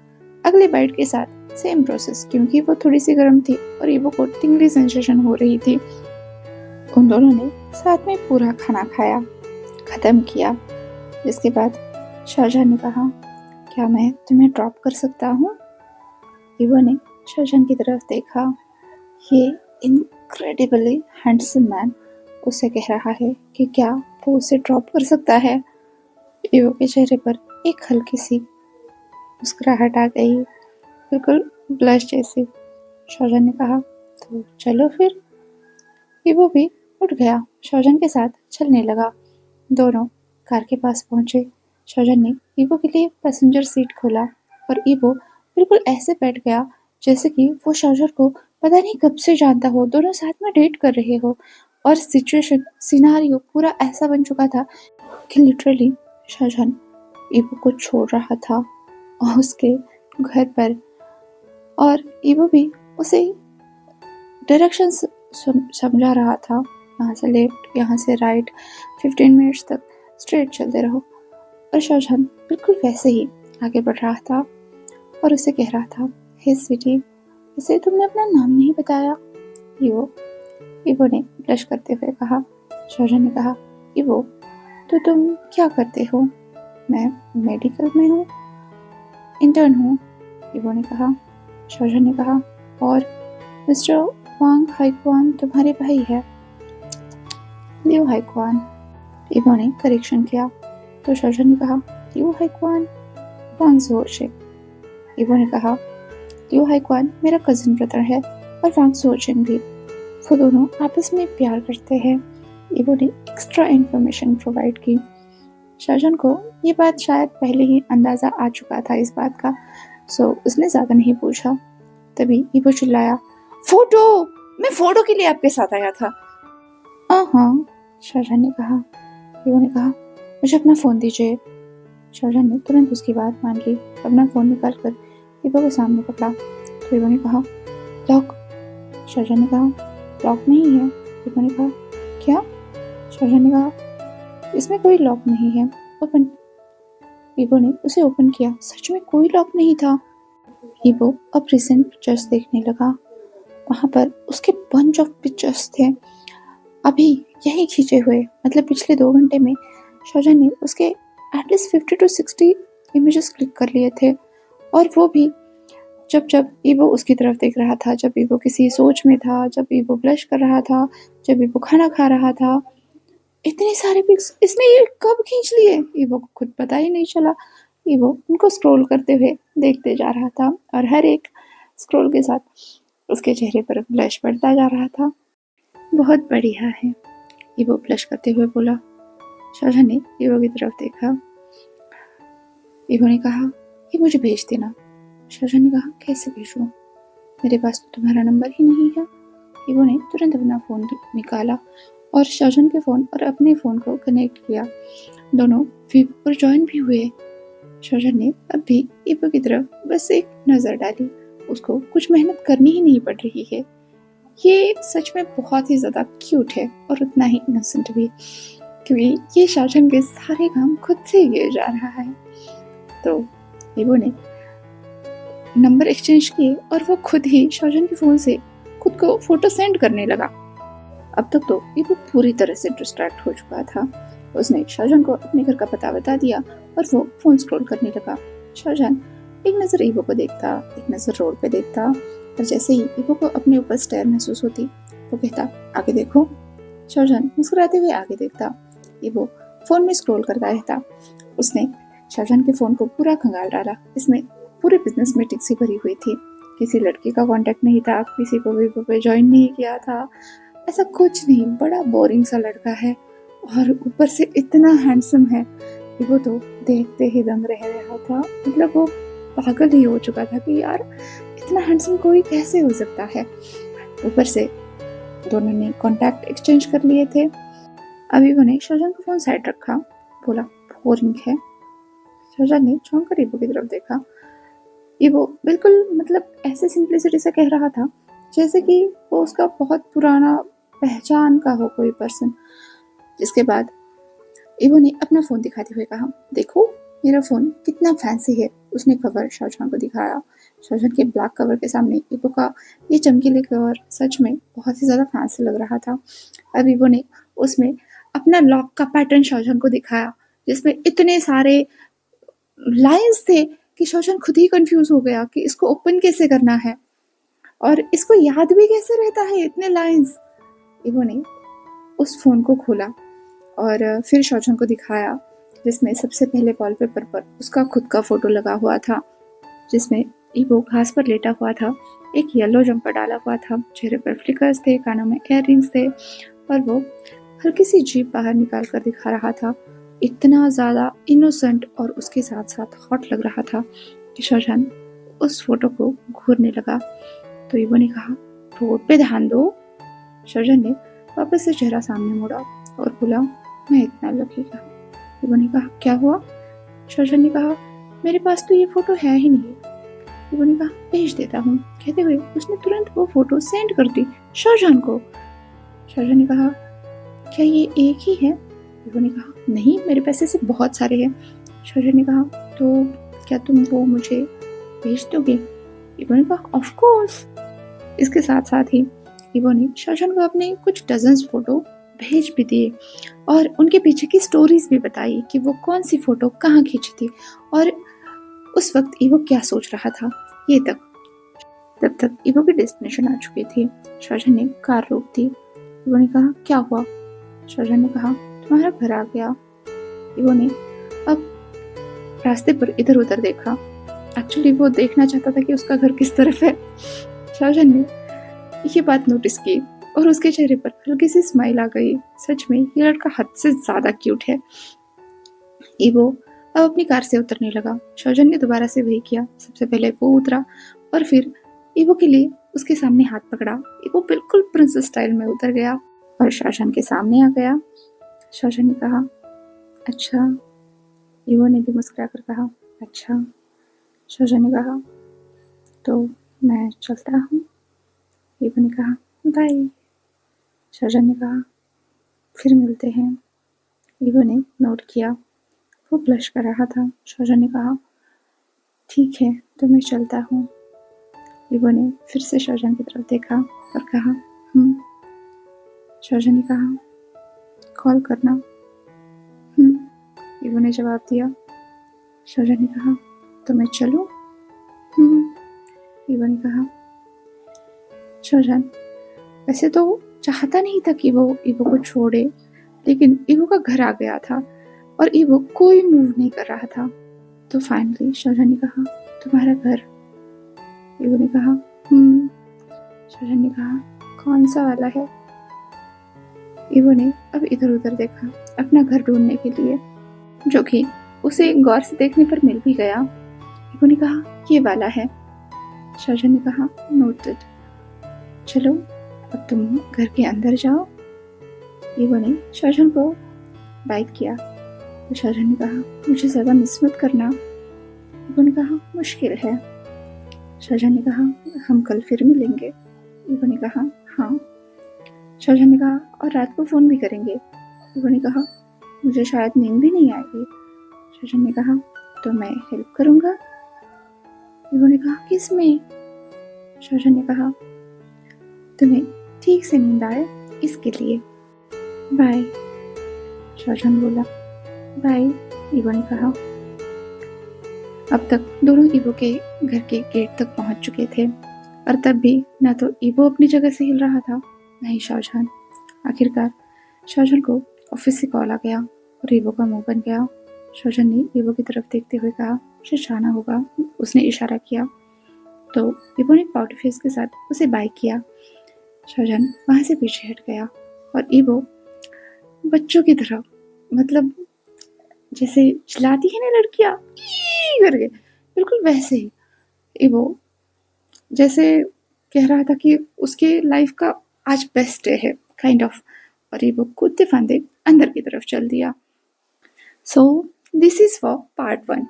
अगले बाइट के साथ सेम प्रोसेस, क्योंकि वो थोड़ी सी गर्म थी और ईवो को टिंगली सेंसेशन हो रही थी। उन दोनों ने साथ में पूरा खाना खाया, खत्म किया। जिसके बाद शाहजहान ने कहा, क्या मैं तुम्हें ड्रॉप कर सकता हूँ? ईवो ने शाहजहान की तरफ देखा। ये इनक्रेडिबली हैंडसम मैन उसे कह रहा है कि क्या वो उसे ड्रॉप कर सकता है। ईवो के चेहरे पर एक हल्की सी मुस्कुराहट आ गई, बिल्कुल ब्लश जैसी। शाहजहान ने कहा, तो चलो फिर। ईवो भी उठ गया, शौजन के साथ चलने लगा। दोनों कार के पास पहुंचे। शौजन ने ईबो के लिए पैसेंजर सीट खोला और ईबो बिल्कुल ऐसे बैठ गया जैसे कि वो शौजन को पता नहीं कब से जानता हो, दोनों साथ में डेट कर रहे हो। और सिचुएशन सिनारियो पूरा ऐसा बन चुका था कि लिटरली शौजन ईबो को छोड़ रहा था और उसके घर पर, और ईबो भी उसे डायरेक्शन समझा रहा था, यहाँ से लेफ्ट, यहाँ से राइट, 15 मिनट्स तक स्ट्रेट चलते रहो। और शौजन बिल्कुल वैसे ही आगे बढ़ रहा था और उसे कह रहा था, हे स्वीटी, वैसे तुमने अपना नाम नहीं बताया। ईबो ने ब्लश करते हुए कहा। शौजन ने कहा, ईबो, तो तुम क्या करते हो? मैं मेडिकल में हूँ, इंटर्न हूँ, ईबो ने कहा। शौजन ने कहा, और मिस्टर वांग हाइक्वान तुम्हारे भाई है? लियो हाइक्वान, ईबो ने करेक्शन किया। तो शौजन ने कहा, लियो हाइक्वान वांग जोशिक, ईबो ने कहा, लियो हाइक्वान मेरा कजिन ब्रदर है और वांग जोशिक भी, वो दोनों आपस में प्यार करते हैं। ईबो ने एक्स्ट्रा इन्फॉर्मेशन प्रोवाइड की। शौजन को ये बात शायद पहले ही अंदाजा आ चुका था इस बात का, सो उसने ज्यादा नहीं पूछा। तभी ईबो चिल्लाया, फोटो, मैं फोटो के लिए आपके साथ आया था। हाँ, शौजन ने कहा। ईबो ने कहा, मुझे अपना फोन दीजिए। शौजन ने तुरंत उसकी बात मान ली, अपना फोन निकाल कर ईबो के सामने पकड़ा। तो ईबो ने कहा, लॉक। शौजन ने कहा, लॉक नहीं है। ईबो ने कहा, क्या? शौजन ने कहा, इसमें कोई लॉक नहीं है, ओपन। ईबो ने उसे ओपन किया, सच में कोई लॉक नहीं था। ईबो अब रिसेंट पिक्चर्स देखने लगा। वहां पर उसके बंच ऑफ पिक्चर्स थे, अभी यही खींचे हुए, मतलब पिछले 2 घंटे में शौजन ने उसके एटलीस्ट 50 to 60 इमेजेस क्लिक कर लिए थे। और वो भी जब जब ईबो उसकी तरफ देख रहा था, जब ईबो किसी सोच में था, जब ईबो ब्लश कर रहा था, जब ईबो खाना खा रहा था। इतने सारे पिक्स इसने ये कब खींच लिए, ईबो को खुद पता ही नहीं चला। ईबो उनको स्क्रॉल करते हुए देखते जा रहा था और हर एक स्क्रॉल के साथ उसके चेहरे पर ब्लश बढ़ता जा रहा था। बहुत बढ़िया है, ईबो ब्लश करते हुए बोला। शौजन ने ईबो की तरफ देखा। ईबो ने कहा, ये मुझे भेज देना। शौजन ने कहा, कैसे भेजूं? मेरे पास तो तुम्हारा नंबर ही नहीं है। ईबो ने तुरंत अपना फोन निकाला और शौजन के फोन और अपने फोन को कनेक्ट किया। दोनों वीबो पर ज्वाइन भी हुए। शौजन ने अब भी ईबो की तरफ बस एक नजर डाली, उसको कुछ मेहनत करनी ही नहीं पड़ रही है। ये सच में बहुत ही ज्यादा क्यूट है और उतना ही इनोसेंट भी, क्योंकि ये शौजन के सारे काम खुद से किए जा रहा है। तो ईबो ने नंबर एक्सचेंज किए और वो खुद ही शौजन के फोन से खुद को फोटो सेंड करने लगा। अब तक तो ईबो पूरी तरह से डिस्ट्रैक्ट हो चुका था। उसने शौजन को अपने घर का पता बता दिया और वो फोन स्क्रॉल करने लगा। शौजन एक नजर ईबो को देखता, एक नजर रोड पे देखता, और जैसे ही ईबो को अपने ऊपर स्टेयर महसूस होती, वो कहता, आगे देखो। शौजन मुस्कुराते हुए आगे देखता। ईबो फोन में स्क्रॉल करता रहता। उसने शौजन के फोन को पूरा खंगाल डाला। इसमें पूरी बिजनेस मीटिंग सी भरी हुई थी। किसी लड़की का कांटेक्ट नहीं था, किसी को वीबो पे ज्वाइन नहीं किया था, ऐसा कुछ नहीं। बड़ा बोरिंग सा लड़का है और ऊपर से इतना हैंडसम है। ईबो तो देखते ही दंग रह रहा था, मतलब वो पागल ही हो चुका था कि यार इतना हैंडसम कोई कैसे हो सकता है। ऊपर से दोनों ने कांटेक्ट एक्सचेंज कर लिए थे। अभी उन्हें शौजन का फोन साइड रखा, बोला, बोरिंग है। शौजन ने चौंक कर ईबो की तरफ देखा। ईबो बिल्कुल मतलब ऐसे सिंपलिसिटी से कह रहा था जैसे कि वो उसका बहुत पुराना पहचान का हो कोई पर्सन। जिसके बाद ईबो ने अपना फोन दिखाते हुए कहा, देखो मेरा फोन कितना फैंसी है। उसने कवर शौजन को दिखाया। शौजन के ब्लैक कवर के सामने ईबो का ये चमकीले कवर सच में बहुत ही ज्यादा फैंसी लग रहा था। अब ईबो ने उसमें अपना लॉक का पैटर्न शौजन को दिखाया, जिसमें इतने सारे लाइंस थे कि शौजन खुद ही कंफ्यूज हो गया कि इसको ओपन कैसे करना है और इसको याद भी कैसे रहता है इतने लाइंस। ईबो ने उस फोन को खोला और फिर शौजन को दिखाया, जिसमें सबसे पहले वॉलपेपर पर उसका खुद का फोटो लगा हुआ था, जिसमें ईबो घास पर लेटा हुआ था, एक येलो जंपर डाला हुआ था, चेहरे पर फ्लिकर्स थे, कानों में इयररिंग्स थे और वो हल्की सी जीभ बाहर निकाल कर दिखा रहा था। इतना ज़्यादा इनोसेंट और उसके साथ साथ हॉट लग रहा था कि शाहजहान उस फोटो को घूरने लगा। तो ईवो ने कहा, रोड पे ध्यान दो। शाहजहान ने वापस से चेहरा सामने मोड़ा और बोला, मैं इतना लगेगा। ईवो ने कहा, क्या हुआ? शाहजहान ने कहा, मेरे पास तो ये फोटो है ही नहीं। ईवो ने कहा, भेज देता हूँ। कहते हुए उसने तुरंत वो फोटो सेंड कर दी शाहजहान को। शाहजहान ने कहा, क्या ये एक ही है? ईवो ने कहा, नहीं, मेरे पास ऐसे बहुत सारे हैं। शाहजहान ने कहा, तो क्या तुम वो मुझे भेज दोगे? ईवो ने कहा, ऑफ कोर्स। इसके साथ साथ ही ईवो ने शाहजहान को अपने कुछ डजन्स फोटो भेज भी दिए और उनके पीछे की स्टोरीज भी बताई कि वो कौन सी फोटो कहाँ खींची थी और उस वक्त ईवो क्या सोच रहा था। ये तब तक ईवो की डेस्टिनेशन आ चुकी थी। शाहजहान ने कार रोक दी। ईवो ने कहा, क्या हुआ? शाहजहान ने कहा, तुम्हारा घर आ गया। ईवो ने अब रास्ते पर इधर उधर देखा। एक्चुअली वो देखना चाहता था कि उसका घर किस तरफ है। शाहजहान ने ये बात नोटिस की और उसके चेहरे पर हल्की सी स्माइल आ गई। सच में ये लड़का हद से ज्यादा क्यूट है। ईवो अब अपनी कार से उतरने लगा। शाहजहान ने दोबारा से वही किया। सबसे पहले वो उतरा और फिर ईवो के लिए उसके सामने हाथ पकड़ा। ईवो बिल्कुल प्रिंसेस स्टाइल में उतर गया और शाहजहान के सामने आ गया। शाहजहान ने कहा, अच्छा। ईवो ने भी मुस्कुरा कर कहा, अच्छा। शाहजहान ने कहा, तो मैं चलता हूँ। ईवो ने कहा, बाय। शाहजहान ने कहा, फिर मिलते हैं। ईवो ने नोट किया। वो ब्लश कर रहा था। शाहजहान ने कहा, ठीक है, तो मैं चलता हूँ। ईवो ने फिर से शाहजहान की तरफ देखा और कहा, शाहजहान ने कहा, कॉल करना। ईवो ने जवाब दिया। शाहजहान ने कहा, तो मैं चलूं? ईवो ने कहा, शाहजहान वैसे तो चाहता नहीं था कि वो ईवो को छोड़े, लेकिन ईवो का घर आ गया था और ईवो कोई मूव नहीं कर रहा था। तो फाइनली शाहजहान ने कहा, तुम्हारा घर? ईवो ने कहा, शाहजहान ने कहा, कौन सा वाला है? ईवो ने अब इधर उधर देखा अपना घर ढूंढने के लिए, जो कि उसे गौर से देखने पर मिल भी गया। ईवो ने कहा, ये वाला है। शाहजहान ने कहा, नोटेड। चलो अब तुम घर के अंदर जाओ। ईवो ने शाहजहान को बाइट किया तो शाहजहान ने कहा, मुझे ज़्यादा मिस मत करना। ईवो ने कहा, मुश्किल है। शाहजहान ने कहा, हम कल फिर मिलेंगे। ईवो ने कहा, हाँ। शाहजहान ने कहा, और रात को फ़ोन भी करेंगे। ईवो ने कहा, मुझे शायद नींद भी नहीं आएगी। शाहजहान ने कहा, तो मैं हेल्प करूँगा। ईवो ने कहा, किस में? शाहजहान ने कहा, तुम्हें ठीक से नींद आए इसके लिए। बाय। शाहजहान बोला, बाय। ईवो ने कहा। अब तक दोनों ईवो के घर के गेट तक पहुंच चुके थे और तब भी ना तो ईवो अपनी जगह से हिल रहा था, ना ही शाहजहान। आखिरकार शाहजहान को ऑफिस से कॉल आ गया और ईवो का मुंह बन गया। शाहजहान ने ईवो की तरफ देखते हुए कहा, मुझे जाना होगा। उसने इशारा किया तो ईवो ने पाउटी फेस के साथ उसे बाय किया। शाहजहान वहां से पीछे हट गया और ईवो बच्चों की तरह, मतलब जैसे चिल्लाती है ना लड़कियां करके, बिल्कुल वैसे ही ईवो जैसे कह रहा था कि उसके लाइफ का आज बेस्ट डे है काइंड ऑफ, और ईवो कूदते फांदे अंदर की तरफ चल दिया। So this is for part 1।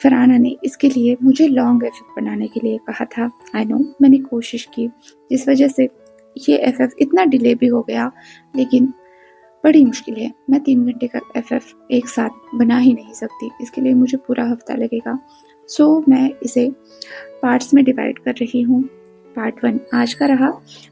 Farhana ने इसके लिए मुझे लॉन्ग एफएफ बनाने के लिए कहा था। आई नो, मैंने कोशिश की, जिस वजह से ये एफएफ इतना डिले भी हो गया, लेकिन बड़ी मुश्किल है। मैं 3 घंटे का एफएफ एक साथ बना ही नहीं सकती, इसके लिए मुझे पूरा हफ्ता लगेगा। सो मैं इसे पार्ट्स में डिवाइड कर रही हूँ। पार्ट 1 आज का रहा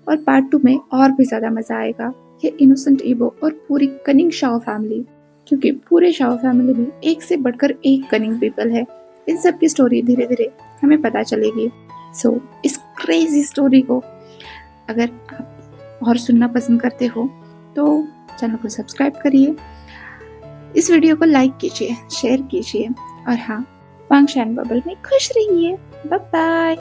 और पार्ट 2 में और भी ज़्यादा मज़ा आएगा। ये इनोसेंट ईवो और पूरी कनिंग शाओ फैमिली, क्योंकि पूरे शाओ फैमिली में एक से बढ़कर एक कनिंग पीपल है। इन सब की स्टोरी धीरे धीरे हमें पता चलेगी। सो इस क्रेजी स्टोरी को अगर आप और सुनना पसंद करते हो तो चैनल को सब्सक्राइब करिए, इस वीडियो को लाइक कीजिए, शेयर कीजिए और हाँ, वांग शान बबल में खुश रहिए। Bye bye.